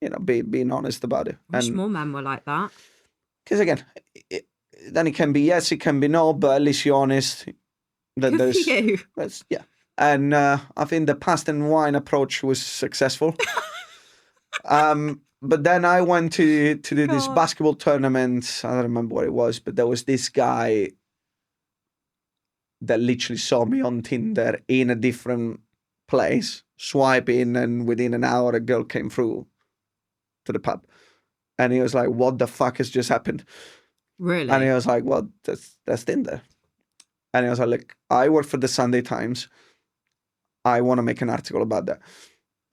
you know, being honest about it. Wish more men were like that. Because again, then it can be yes, it can be no, but at least you're honest. That Good for you. Yeah. And I think the pasta and wine approach was successful. But then I went to do this basketball tournament. I don't remember what it was, but there was this guy that literally saw me on Tinder in a different place, swiping, and within an hour a girl came through to the pub. And he was like, what the fuck has just happened? Really? And he was like, well, that's Tinder. And he was like, look, I work for the Sunday Times. I want to make an article about that.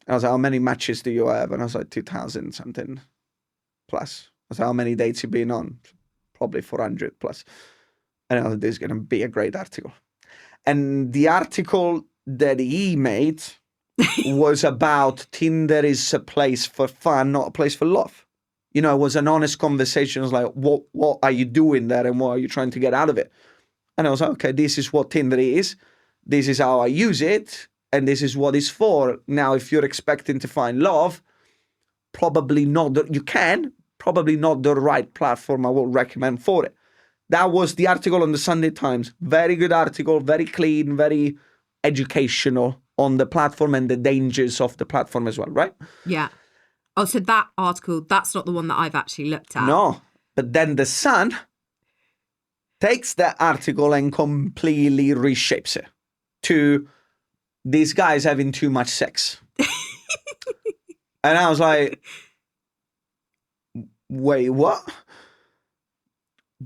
I was like, how many matches do you have? And I was like, 2,000 something plus. I was like, how many dates you been on? Probably 400 plus. And I was like, this is going to be a great article. And the article that he made was about Tinder is a place for fun, not a place for love. You know, it was an honest conversation. It was like, what are you doing there, and what are you trying to get out of it? And I was like, okay, this is what Tinder is. This is how I use it. And this is what it's for. Now, if you're expecting to find love, probably not. Probably not the right platform I would recommend for it. That was the article on the Sunday Times. Very good article, very clean, very educational on the platform and the dangers of the platform as well, right? Yeah. Oh, so that article, that's not the one that I've actually looked at. No. But then the Sun takes that article and completely reshapes it to these guys having too much sex. And I was like, wait, what?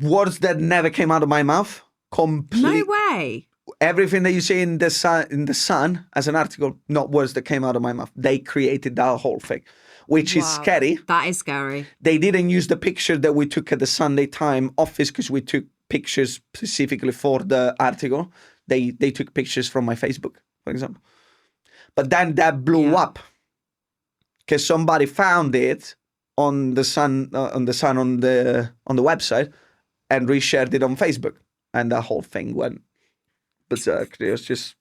Words that never came out of my mouth. No way. Everything that you see in the Sun as an article, not words that came out of my mouth. They created that whole thing, which is scary. That is scary. They didn't use the picture that we took at the Sunday Times office because we took pictures specifically for the article. They took pictures from my Facebook, for example. But then that blew up because somebody found it on the Sun on the website and reshared it on Facebook, and the whole thing went berserk. It was just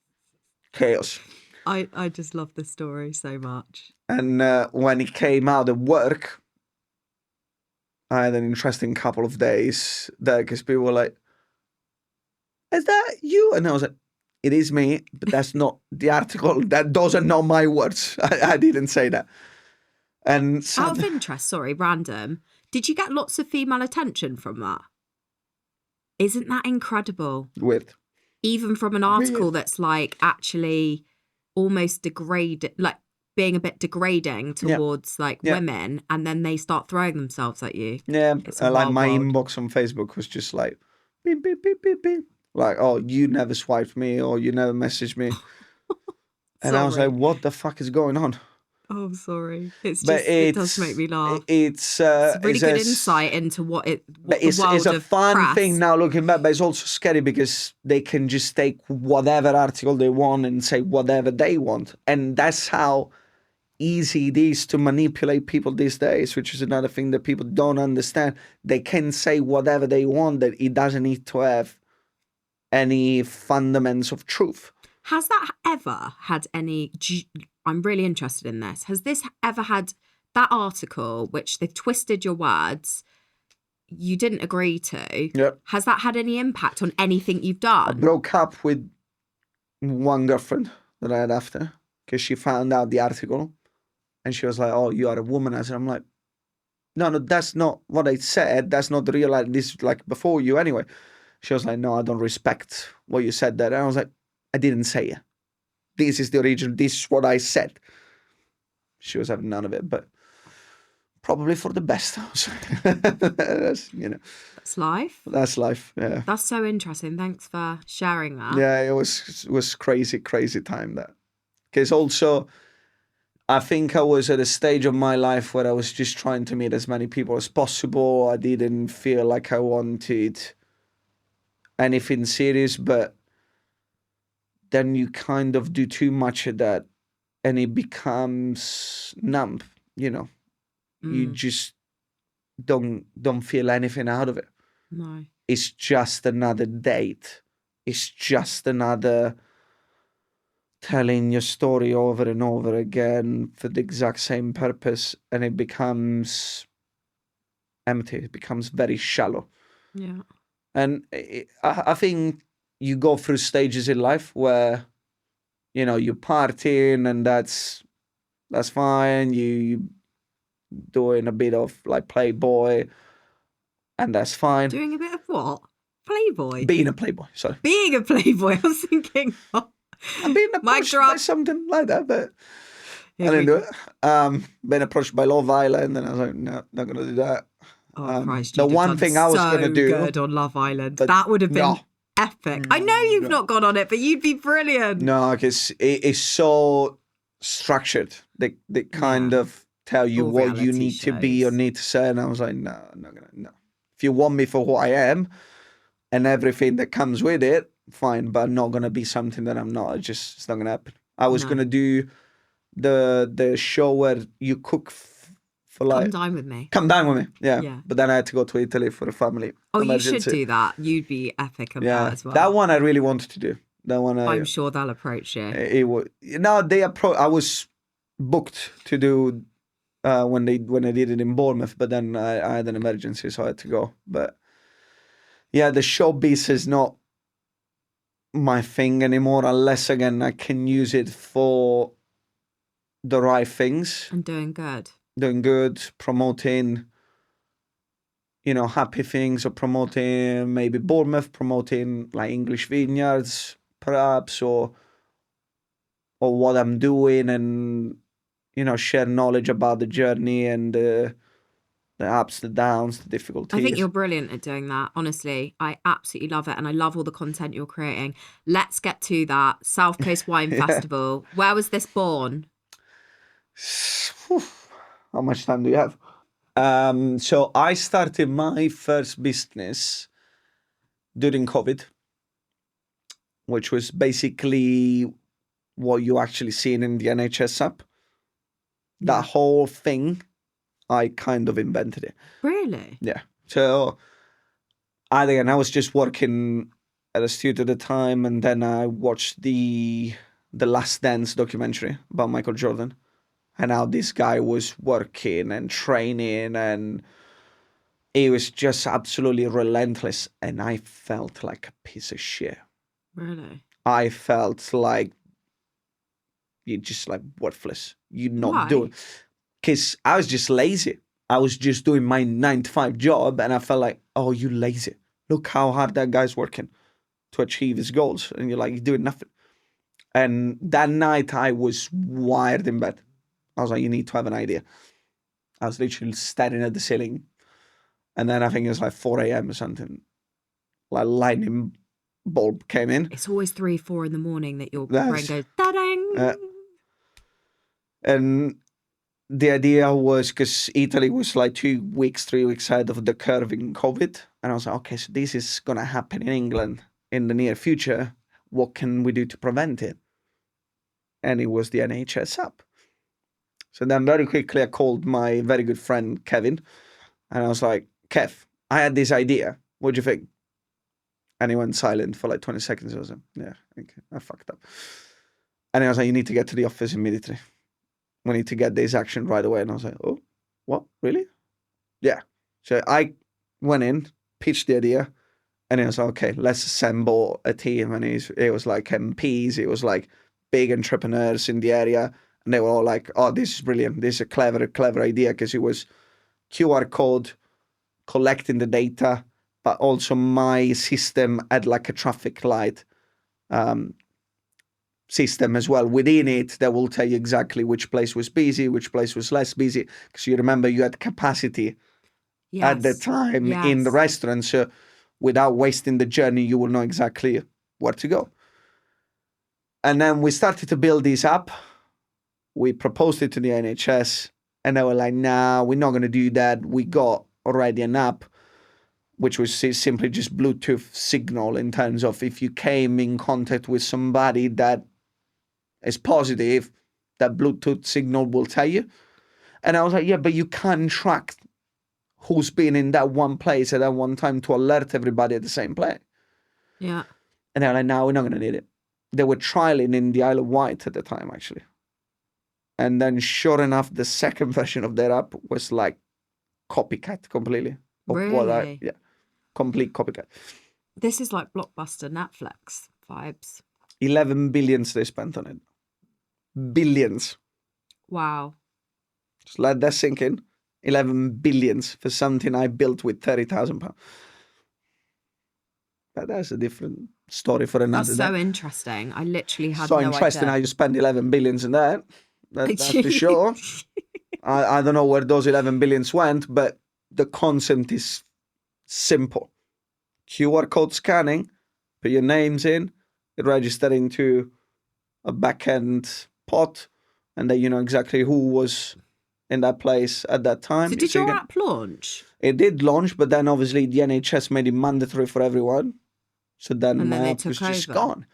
chaos. I just love this story so much. And when it came out at work, I had an interesting couple of days there because people were like, "Is that you?" And I was like, it is me, but that's not the article. Those are not my words. I didn't say that. And out of interest, sorry, random. Did you get lots of female attention from that? Isn't that incredible? Even from an article that's like actually almost like being a bit degrading towards women, and then they start throwing themselves at you. Yeah, like my inbox on Facebook was just like beep, beep, beep, beep, beep. Like, oh, you never swiped me, or you never messaged me. And I was like, what the fuck is going on? Oh, I'm sorry. It does make me laugh. It's a really good insight into what the world it's a fun press. thing now looking back, but it's also scary because they can just take whatever article they want and say whatever they want. And that's how easy it is to manipulate people these days, which is another thing that people don't understand. They can say whatever they want, that it doesn't need to have any fundamentals of truth. Has that ever had any... I'm really interested in this. Has this ever had that article, which they've twisted your words, you didn't agree to. Yep. Has that had any impact on anything you've I done? broke up with one girlfriend that I had after because she found out the article and she was like, "Oh, you are a womanizer." I'm like, no, that's not what I said. That's not the real. This is like before you anyway. She was like, "No, I don't respect what you said there." And I was like, "I didn't say it. This is the original. This is what I said." She was having none of it, but probably for the best. That's, That's life. that's life. Yeah. That's so interesting. Thanks for sharing that. Yeah, it was crazy time that. Because also, I think I was at a stage of my life where I was just trying to meet as many people as possible. I didn't feel like I wanted anything serious, but then you kind of do too much of that and it becomes numb, You just don't feel anything out of it. No. It's just another date. It's just another telling your story over and over again for the exact same purpose, and it becomes empty. It becomes very shallow. Yeah. And I think you go through stages in life where, you're partying and that's fine. You doing a bit of like Playboy and that's fine. Doing a bit of what? Playboy. Being a Playboy, sorry. Being a Playboy. I was thinking, I'm being Mic approached drop. by something like that, but Here I didn't we do it. Been approached by Love Island, and I was like, no, not going to do that. Oh Christ! The you'd have one done thing I was so going to do, good on Love Island. but That would have been no. epic. I know you've not gone on it, but you'd be brilliant. No, because it's so structured. They kind of tell you All what you reality need to be or shows. need to say, and I was like, no, I'm not gonna. No, if you want me for who I am and everything that comes with it, fine. But I'm not gonna be something that I'm not. It's not gonna happen. I was No. gonna do the show where you cook for like Come dine with me. come down with me, yeah. Yeah. But then I had to go to Italy for a family Oh, emergency. you should do that. You'd be epic on Yeah, that as well. that one I really wanted to do. That one I'm sure they'll approach you. it was I was booked to do when they did it in Bournemouth, but then I had an emergency, so I had to go. But yeah, the showbiz is not my thing anymore, unless again I can use it for the right things, And doing good. doing good, promoting, happy things, or promoting maybe Bournemouth, promoting like English vineyards, perhaps, or what I'm doing, and share knowledge about the journey and the ups, the downs, the difficulties. I think you're brilliant at doing that. Honestly, I absolutely love it. And I love all the content you're creating. Let's get to that. South Coast Wine Festival. Where was this born? How much time do you have? So I started my first business during COVID, which was basically what you actually seen in the NHS app. That whole thing, I kind of invented it. Really? Yeah. So I was just working at a studio at the time, and then I watched the Last Dance documentary about Michael Jordan, and how this guy was working and training, and it was just absolutely relentless, and I felt like a piece of shit. Really? I felt like you're just like worthless. You're not doing, because I was just lazy. I was just doing my 9-to-5 job, and I felt like, oh, you lazy. Look how hard that guy's working to achieve his goals, and you're like, you're doing nothing. And that night I was wired in bed. I was like, you need to have an idea. I was literally staring at the ceiling, and then I think it was like 4 a.m. or something. Like lightning bulb came in. It's always 3, 4 in the morning that your brain goes, da-ding. And the idea was, because Italy was like 2 weeks, 3 weeks ahead of the curve in COVID. And I was like, okay, so this is going to happen in England in the near future. What can we do to prevent it? And it was the NHS app. So then very quickly I called my very good friend Kevin. And I was like, Kev, I had this idea. What do you think? And he went silent for like 20 seconds. I was like, yeah, okay, I fucked up. And I was like, you need to get to the office immediately. We need to get this action right away. And I was like, oh, what? Really? Yeah. So I went in, pitched the idea, and it was like, okay, let's assemble a team. And it was like MPs, it was like big entrepreneurs in the area. And they were all like, oh, this is brilliant. This is a clever idea, because it was QR code, collecting the data, but also my system had like a traffic light system as well. Within it, that will tell you exactly which place was busy, which place was less busy. Because you remember you had capacity at the time in the restaurant. So without wasting the journey, you will know exactly where to go. And then we started to build this app. We proposed it to the NHS, and they were like, nah, we're not going to do that. We got already an app, which was simply just Bluetooth signal, in terms of if you came in contact with somebody that is positive, that Bluetooth signal will tell you. And I was like, yeah, but you can't track who's been in that one place at that one time to alert everybody at the same place. Yeah. And they were like, no, we're not going to need it. They were trialing in the Isle of Wight at the time, actually. And then sure enough, the second version of that app was like copycat completely. Really? Yeah, complete copycat. This is like Blockbuster Netflix vibes. 11 billions they spent on it. Billions. Wow. Just let that sink in. 11 billions for something I built with £30,000. But that's a different story for another That's day. so interesting. I literally had So no interesting idea. how you spend 11 billions in that. That's for sure. I don't know where those 11 billions went, but the concept is simple. QR code scanning, put your names in, register into a back-end pot, and then you know exactly who was in that place at that time. So did your app launch? It did launch, but then obviously the NHS made it mandatory for everyone. So then my app was just gone.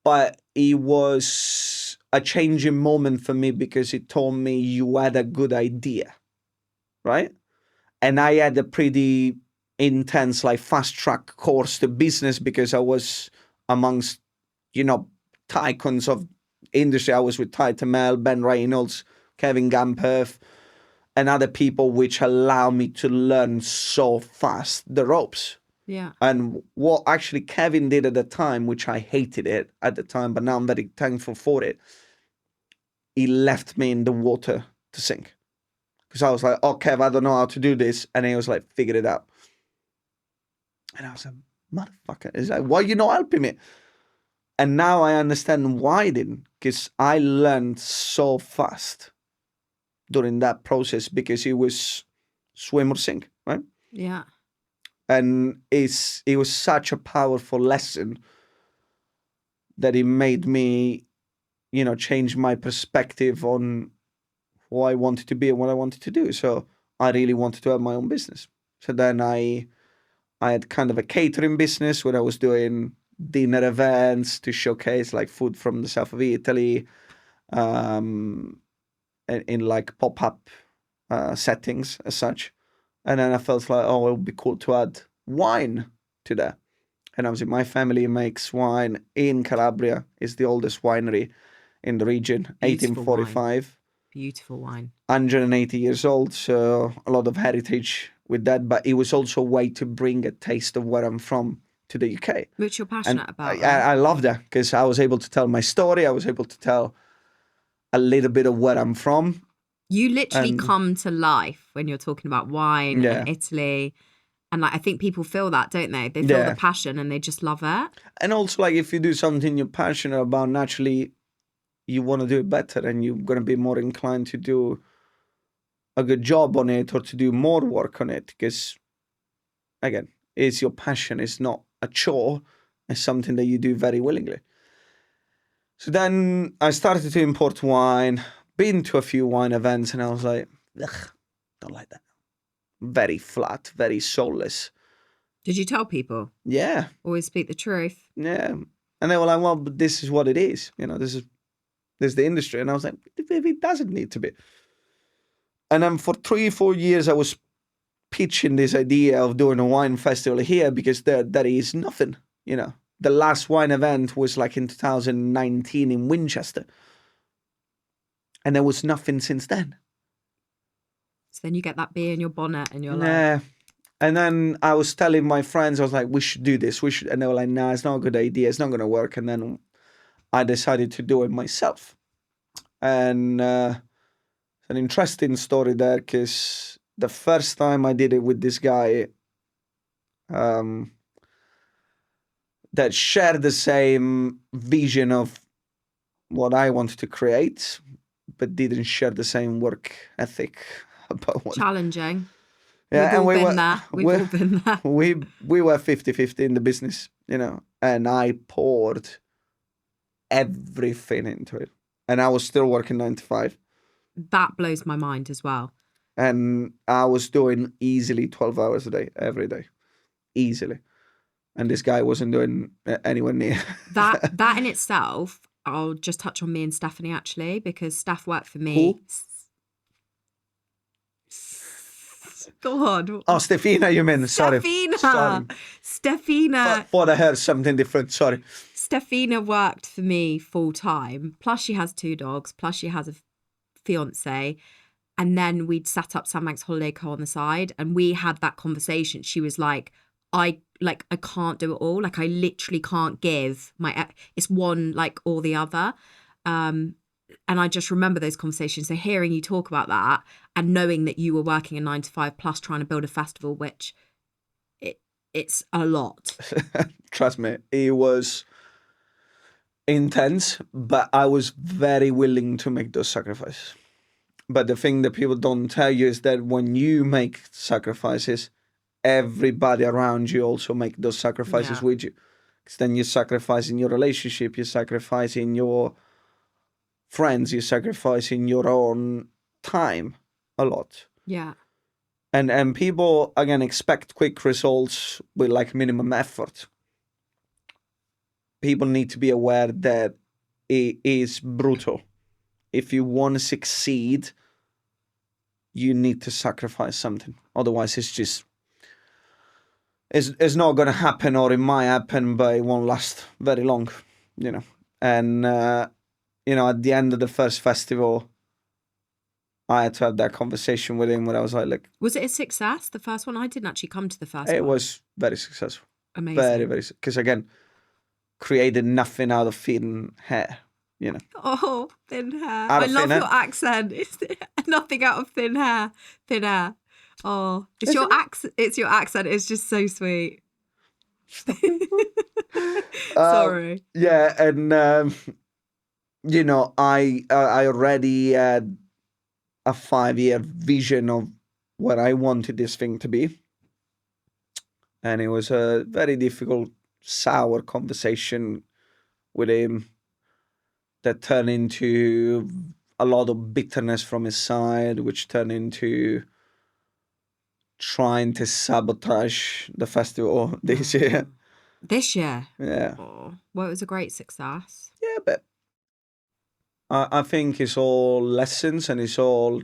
But it was a changing moment for me, because it told me you had a good idea, right? And I had a pretty intense, like fast track course to business, because I was amongst, tycoons of industry. I was with Ty Tamel, Ben Reynolds, Kevin Gamperth, and other people, which allow me to learn so fast the ropes. Yeah. And what actually Kevin did at the time, which I hated it at the time, but now I'm very thankful for it, he left me in the water to sink. Because I was like, oh, Kev, I don't know how to do this. And he was like, figure it out. And I was like, motherfucker. He's like, why are you not helping me? And now I understand why I didn't. Because I learned so fast during that process, because it was swim or sink, right? Yeah. And it was such a powerful lesson that it made me, change my perspective on who I wanted to be and what I wanted to do. So I really wanted to have my own business. So then I had kind of a catering business where I was doing dinner events to showcase like food from the south of Italy, in like pop-up settings as such. And then I felt like, oh, it would be cool to add wine to that. And obviously my family makes wine in Calabria. It's the oldest winery in the region, Beautiful 1845. Beautiful wine. 180 years old, so a lot of heritage with that. But it was also a way to bring a taste of where I'm from to the UK. Which you're passionate about. I love that, because I was able to tell my story. I was able to tell a little bit of where I'm from. You literally come to life when you're talking about wine and Italy. And like, I think people feel that, don't they? They feel the passion and they just love it. And also, like, if you do something you're passionate about, naturally you want to do it better, and you're going to be more inclined to do a good job on it or to do more work on it, because again, it's your passion. It's not a chore. It's something that you do very willingly. So then I started to import wine, been to a few wine events, and I was like, ugh, don't like that. Very flat, very soulless. Did you tell people? Yeah. Always speak the truth. Yeah. And they were like, well, but this is what it is. This is the industry. And I was like, it doesn't need to be. And then for 3-4 years, I was pitching this idea of doing a wine festival here, because there is nothing, The last wine event was like in 2019 in Winchester. And there was nothing since then. So then you get that bee in your bonnet and you're like... And then I was telling my friends, I was like, we should do this. We should. And they were like, nah, it's not a good idea. It's not going to work. And then I decided to do it myself. And it's an interesting story there because the first time I did it with this guy that shared the same vision of what I wanted to create, but didn't share the same work ethic about what. Challenging. Yeah, We've and all we been were, there. We've all been there. we were 50-50 in the business, you know, and I poured everything into it. And I was still working 9 to 5. That blows my mind as well. And I was doing easily 12 hours a day, every day. Easily. And this guy wasn't doing anywhere near. That in itself, I'll just touch on me and Stephanie actually, because Steph worked for me. Who? Go on. Oh, Stefina, you mean? Sorry. Stefina. Thought I heard something different. Sorry. Stefina worked for me full time. Plus she has 2 dogs. Plus she has a fiance. And then we'd set up Sandbanks Holiday Co on the side, and we had that conversation. She was like, I can't do it all. Like I literally can't give it's one like or the other. And I just remember those conversations. So hearing you talk about that and knowing that you were working a 9 to 5 plus trying to build a festival, which it's a lot. Trust me, it was intense, but I was very willing to make those sacrifices. But the thing that people don't tell you is that when you make sacrifices, everybody around you also make those sacrifices with you. Because then you're sacrificing your relationship, you're sacrificing your friends, you're sacrificing your own time a lot. Yeah. And people, again, expect quick results with like minimum effort. People need to be aware that it is brutal. If you want to succeed, you need to sacrifice something. Otherwise, it's not going to happen, or it might happen, but it won't last very long, you know. And, at the end of the first festival, I had to have that conversation with him where I was like, was it a success? The first one? I didn't actually come to the first one. It was very successful. Amazing. Very, very, because again, created nothing out of thin hair, you know. Oh, thin hair. I love your accent. It's nothing out of thin hair. Thin hair. Oh, it's your accent. It's your accent. It's just so sweet. Sorry. Yeah, and I already had a 5-year vision of what I wanted this thing to be, and it was a very difficult, sour conversation with him that turned into a lot of bitterness from his side, which turned into trying to sabotage the festival this year. This year? Yeah. Oh, well, it was a great success. Yeah, but I think it's all lessons and it's all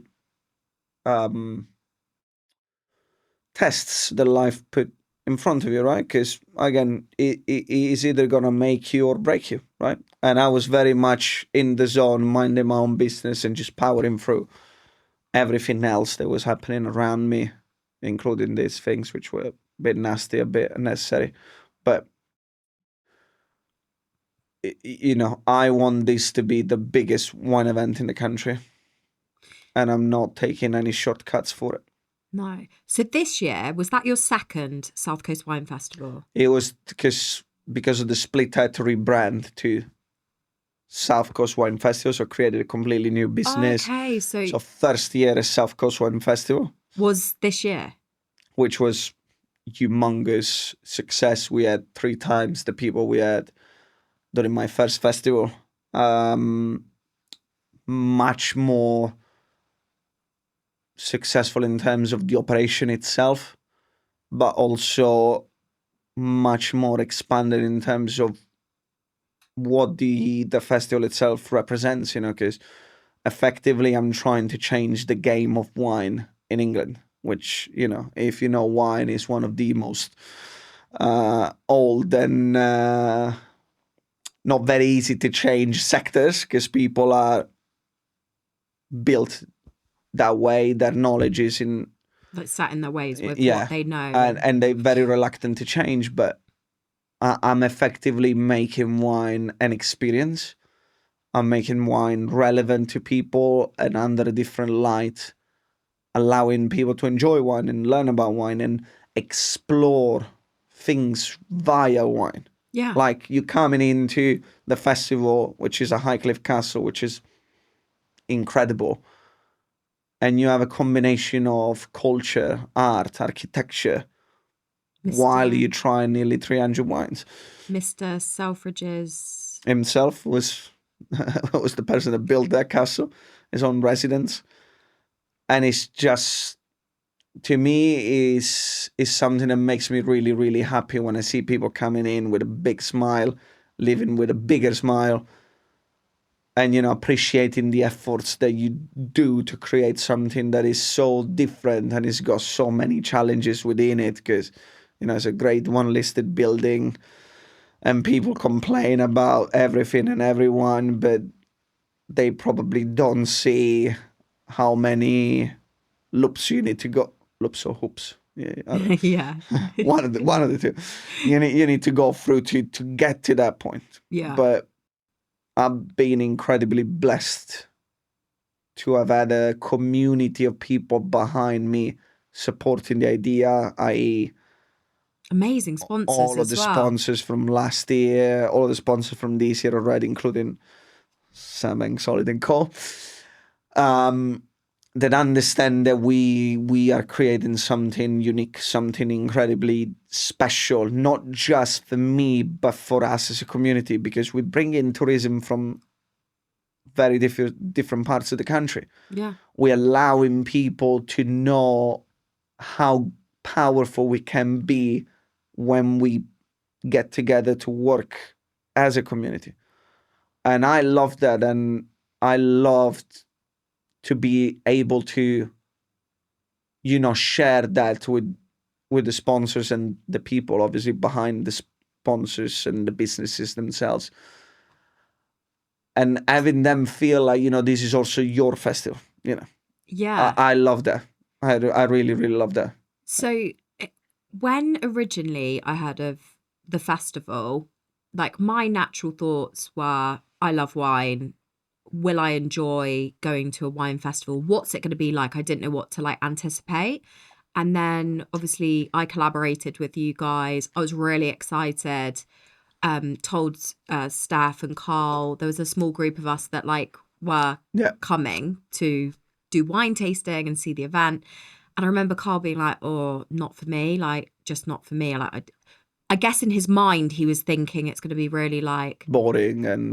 tests that life put in front of you, right? Because again, it is either gonna make you or break you, right? And I was very much in the zone, minding my own business and just powering through everything else that was happening around me, including these things which were a bit nasty, a bit unnecessary. But I want this to be the biggest wine event in the country, and I'm not taking any shortcuts for it. No. So this year, was that your second South Coast Wine Festival? It was because of the split, I had to rebrand to South Coast Wine Festival, so created a completely new business. Okay, so first year as South Coast Wine Festival was this year, which was humongous success. We had 3 times the people we had during my first festival. Much more successful in terms of the operation itself, but also much more expanded in terms of what the festival itself represents, because effectively I'm trying to change the game of wine in England, which, if you know, wine is one of the most old and not very easy to change sectors, because people are built that way. Their knowledge is in Like sat in their ways with Yeah. what they know. And they're very reluctant to change, but I'm effectively making wine an experience. I'm making wine relevant to people and under a different light, allowing people to enjoy wine and learn about wine and explore things via wine. Yeah. Like you coming into the festival, which is a Highcliffe Castle, which is incredible. And you have a combination of culture, art, architecture, while you try nearly 300 wines. Mr. Selfridge's Himself was was the person that built that castle, his own residence. And it's just, to me, is something that makes me really, really happy when I see people coming in with a big smile, leaving with a bigger smile, and, you know, appreciating the efforts that you do to create something that is so different and it's got so many challenges within it, because, you know, it's a grade one listed building and people complain about everything and everyone, but they probably don't see how many loops you need to go. Loops or hoops? Yeah, I don't know. yeah. one of the two. You need to go through to get to that point. Yeah. But I've been incredibly blessed to have had a community of people behind me supporting the idea, i.e., Amazing sponsors all of the as well. sponsors from last year, all of the sponsors from this year already, including Sam Solid and Co. That understand that we are creating something unique, something incredibly special, not just for me, but for us as a community, because we bring in tourism from very different parts of the country. Yeah. We're allowing people to know how powerful we can be when we get together to work as a community. And I love that. And I loved to be able to, you know, share that with the sponsors and the people obviously behind the sponsors and the businesses themselves. And having them feel like, you know, this is also your festival, you know. Yeah. I love that. I really, really love that. So when originally I heard of the festival, like my natural thoughts were, I love wine. Will I enjoy going to a wine festival? What's it going to be like? I didn't know what to like anticipate. And then obviously I collaborated with you guys. I was really excited. Told Steph and Carl, there was a small group of us that like were coming to do wine tasting and see the event. And I remember Carl being like, oh, not for me, like just not for me. Like I guess in his mind he was thinking it's going to be really like boring and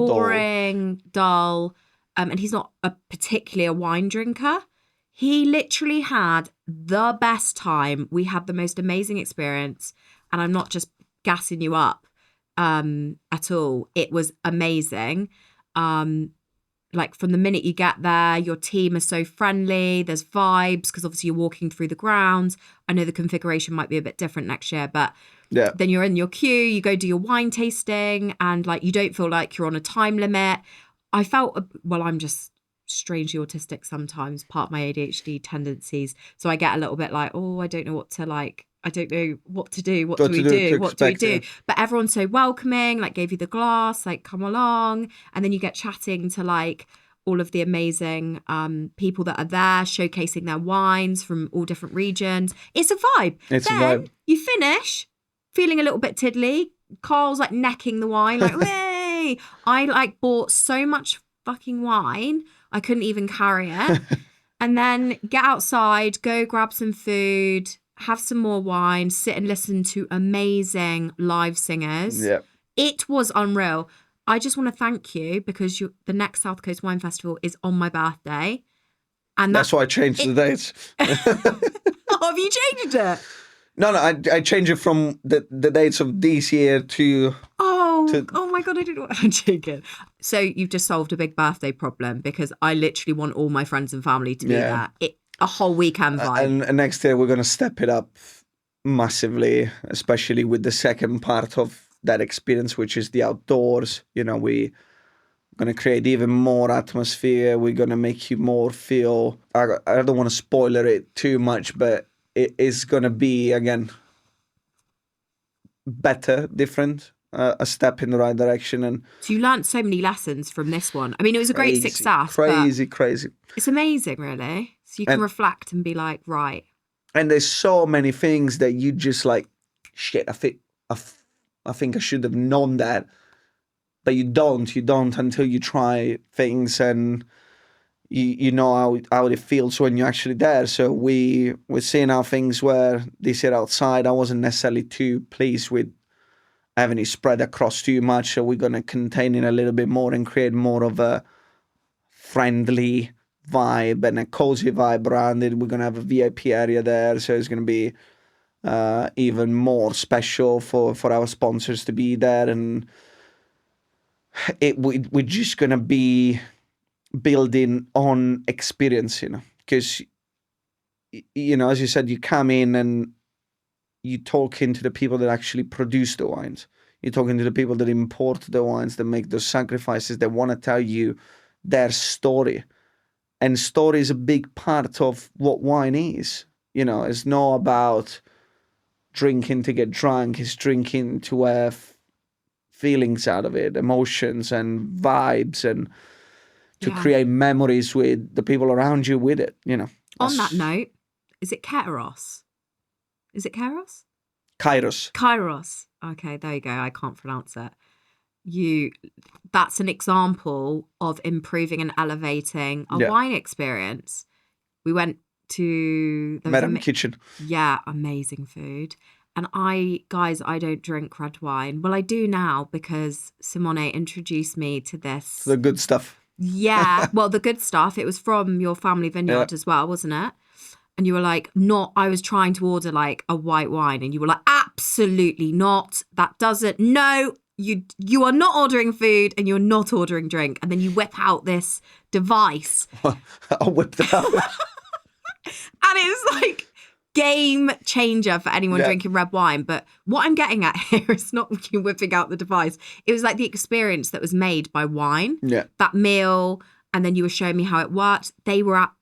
dull. And he's not particularly a wine drinker. He literally had the best time. We had the most amazing experience. And I'm not just gassing you up at all. It was amazing. Like from the minute you get there, your team is so friendly. There's vibes because obviously you're walking through the grounds. I know the configuration might be a bit different next year, but then you're in your queue, you go do your wine tasting and like you don't feel like you're on a time limit. I felt, well, I'm just strangely autistic sometimes, part of my ADHD tendencies. So I get a little bit like, oh, I don't know what to like. I don't know what to do. What do we do? What do we do? But everyone's so welcoming, like gave you the glass, like come along. And then you get chatting to like all of the amazing people that are there, showcasing their wines from all different regions. It's a vibe. It's a vibe. You finish feeling a little bit tiddly. Carl's like necking the wine, like, way. I like bought so much fucking wine, I couldn't even carry it. And then get outside, go grab some food, have some more wine, sit and listen to amazing live singers. Yeah. It was unreal. I just want to thank you because the next South Coast Wine Festival is on my birthday. And that's why I changed the dates. Oh, have you changed it? No, I changed it from the dates of this year to... Oh my God, I didn't want... I'm joking. So you've just solved a big birthday problem because I literally want all my friends and family to be there. A whole weekend vibe. And next year we're going to step it up massively, especially with the second part of that experience, which is the outdoors. You know, we're going to create even more atmosphere. We're going to make you more feel... I don't want to spoiler it too much, but it is going to be, again, better, different, a step in the right direction. And So you learned so many lessons from this one. I mean, it was a great success, crazy. but it's amazing, really. So you can reflect and be like, right. And there's so many things that you just like, shit, I think I should have known that. But you don't until you try things and you know how it feels when you're actually there. So we're seeing how things were this year outside. I wasn't necessarily too pleased with having it spread across too much. So we're going to contain it a little bit more and create more of a friendly vibe and a cozy vibe around it. We're going to have a VIP area there. So it's going to be even more special for our sponsors to be there. And we're just going to be building on experience, because, as you said, you come in and you talking to the people that actually produce the wines. You're talking to the people that import the wines, that make those sacrifices, that want to tell you their story. And story is a big part of what wine is. It's not about drinking to get drunk. It's drinking to have feelings out of it, emotions and vibes, and to create memories with the people around you with it, On that note, is it Keteros? Is it Keros? Kairos. Kairos. Okay, there you go. I can't pronounce it. That's an example of improving and elevating a wine experience. We went to the Madam Kitchen. Yeah, amazing food. And I don't drink red wine. Well, I do now because Simone introduced me to this. The good stuff. Yeah, well, the good stuff. It was from your family vineyard as well, wasn't it? And you were like, I was trying to order like a white wine, and you were like, absolutely not. That doesn't, no, you are not ordering food and you're not ordering drink. And then you whip out this device. I whipped it out. And it's like game changer for anyone drinking red wine. But what I'm getting at here is not you whipping out the device. It was like the experience that was made by wine. Yeah. That meal. And then you were showing me how it worked. They were at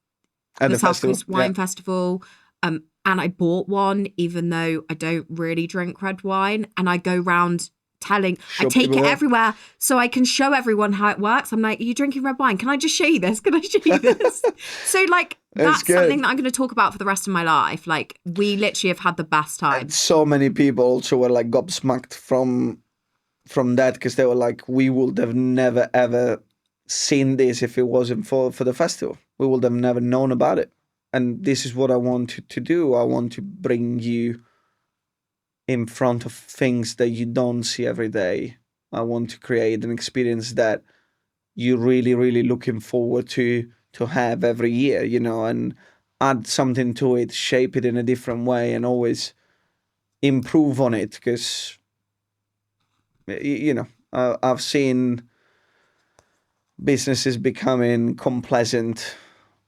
the South Coast Wine Festival. And I bought one, even though I don't really drink red wine. And I go round I take it everywhere so I can show everyone how it works. I'm like, are you drinking red wine? Can I just show you this? Can I show you this? So like, that's something that I'm going to talk about for the rest of my life. Like, we literally have had the best time. And so many people also were like gobsmacked from that, because they were like, we would have never ever seen this if it wasn't for the festival. We would have never known about it. And this is what I want to do. I want to bring you in front of things that you don't see every day. I want to create an experience that you're really, really looking forward to have every year, and add something to it, shape it in a different way, and always improve on it. Because, I've seen businesses becoming complacent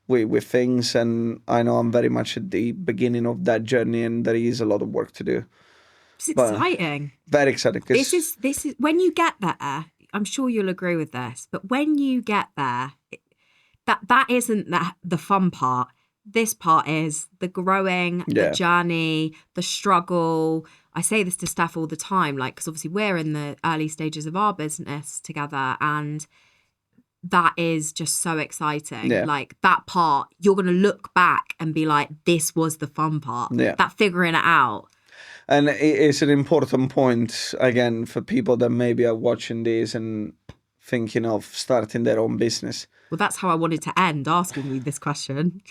with things, and I know I'm very much at the beginning of that journey, and there is a lot of work to do. It's exciting. Very exciting. This is when you get there. I'm sure you'll agree with this, but when you get there, that isn't the fun part. This part is the growing, the journey, the struggle. I say this to Steph all the time, like, because obviously we're in the early stages of our business together, and that is just so exciting. Yeah. Like, that part, you're going to look back and be like, this was the fun part. Yeah. That figuring it out. And it's an important point, again, for people that maybe are watching this and thinking of starting their own business. Well, that's how I wanted to end, asking you this question.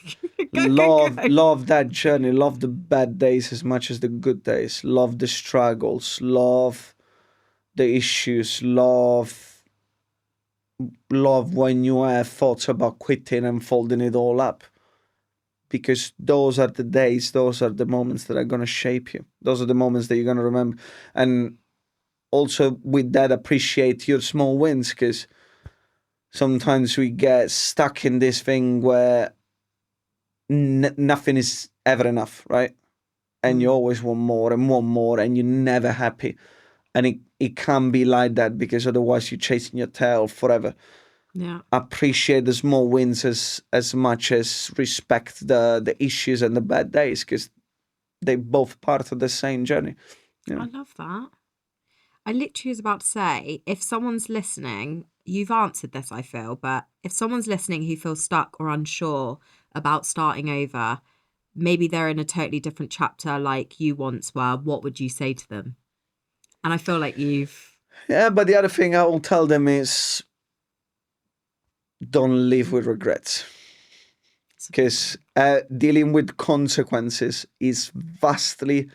Love that journey. Love the bad days as much as the good days. Love the struggles. Love the issues. Love when you have thoughts about quitting and folding it all up. Because those are the days, those are the moments that are going to shape you. Those are the moments that you're going to remember. And also with that, appreciate your small wins, because sometimes we get stuck in this thing where nothing is ever enough, right? And you always want more, and you're never happy. And it can be like that, because otherwise you're chasing your tail forever. Yeah. Appreciate the small wins as much as respect the issues and the bad days, because they both part of the same journey. I love that. I literally was about to say, if someone's listening, you've answered this, I feel, but if someone's listening who feels stuck or unsure about starting over, maybe they're in a totally different chapter like you once were, what would you say to them? And I feel like you've... Yeah, but the other thing I will tell them is don't live with regrets. Because dealing with consequences is vastly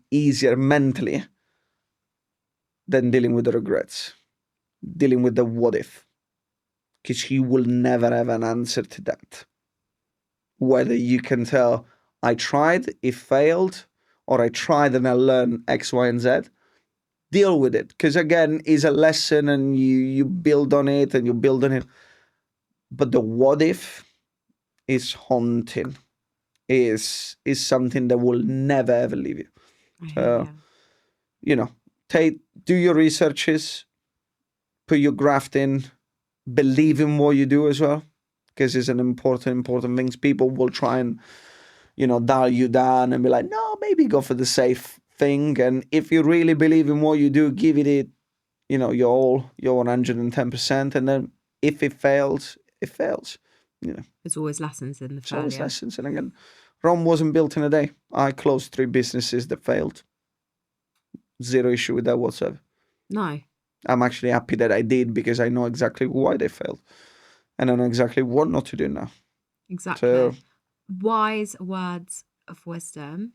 easier mentally than dealing with the regrets, dealing with the what if. Because you will never have an answer to that. Whether you can tell, I tried, it failed, or I tried and I learned X, Y, and Z, deal with it. Because again, it's a lesson and you build on it and you build on it. But the what if is haunting, is something that will never ever leave you. You know, do your researches, put your graft in, believe in what you do as well, because it's an important thing. People will try and, dial you down and be like, no, maybe go for the safe thing. And if you really believe in what you do, give it, your all, your 110%. And then if it fails, it fails. There's always lessons in the failure. Always lessons. And again, Rome wasn't built in a day. I closed 3 businesses that failed. Zero issue with that whatsoever. No. I'm actually happy that I did, because I know exactly why they failed. And I know exactly what not to do now. Exactly. So, wise words of wisdom.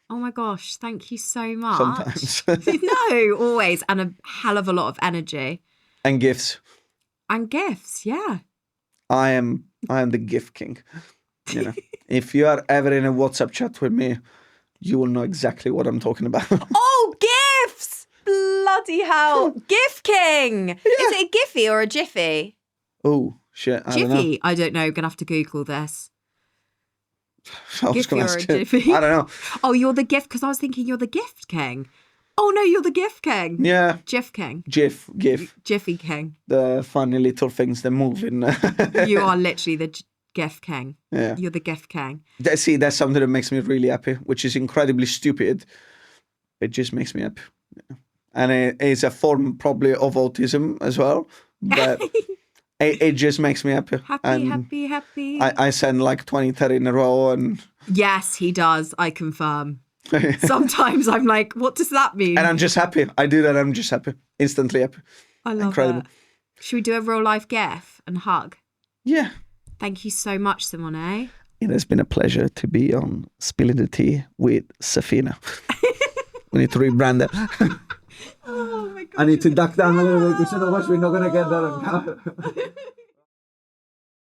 Oh my gosh, thank you so much. Sometimes. No, always. And a hell of a lot of energy. And gifts. And gifts, yeah. I am the gift king. If you are ever in a WhatsApp chat with me, you will know exactly what I'm talking about. Oh, gifts! Bloody hell. Gift King! Yeah. Is it a Giphy or a Jiffy? Oh, shit. Jiffy? I don't know. Gonna have to Google this. Giffy or a Jiffy? I don't know. Oh, you're the gift, because I was thinking you're the gift king. Oh no, you're the gift king. Yeah. Gif king. GIF. Jiffy king. The funny little things that move in. You are literally the gift king. Yeah. You're the gift king. See, that's something that makes me really happy, which is incredibly stupid. It just makes me happy. Yeah. And it is a form probably of autism as well. But it just makes me happy. Happy. I send like 20, 30 in a row. And yes, he does. I confirm. Sometimes I'm like, what does that mean? And I'm just happy. I do that. I'm just happy. Instantly happy. I love Incredible. It. Should we do a real life gif and hug? Yeah. Thank you so much, Simone. It has been a pleasure to be on Spilling the Tea with Safina. We need to rebrand it. Oh my God. I need to duck down a little bit because otherwise we're not going to get that.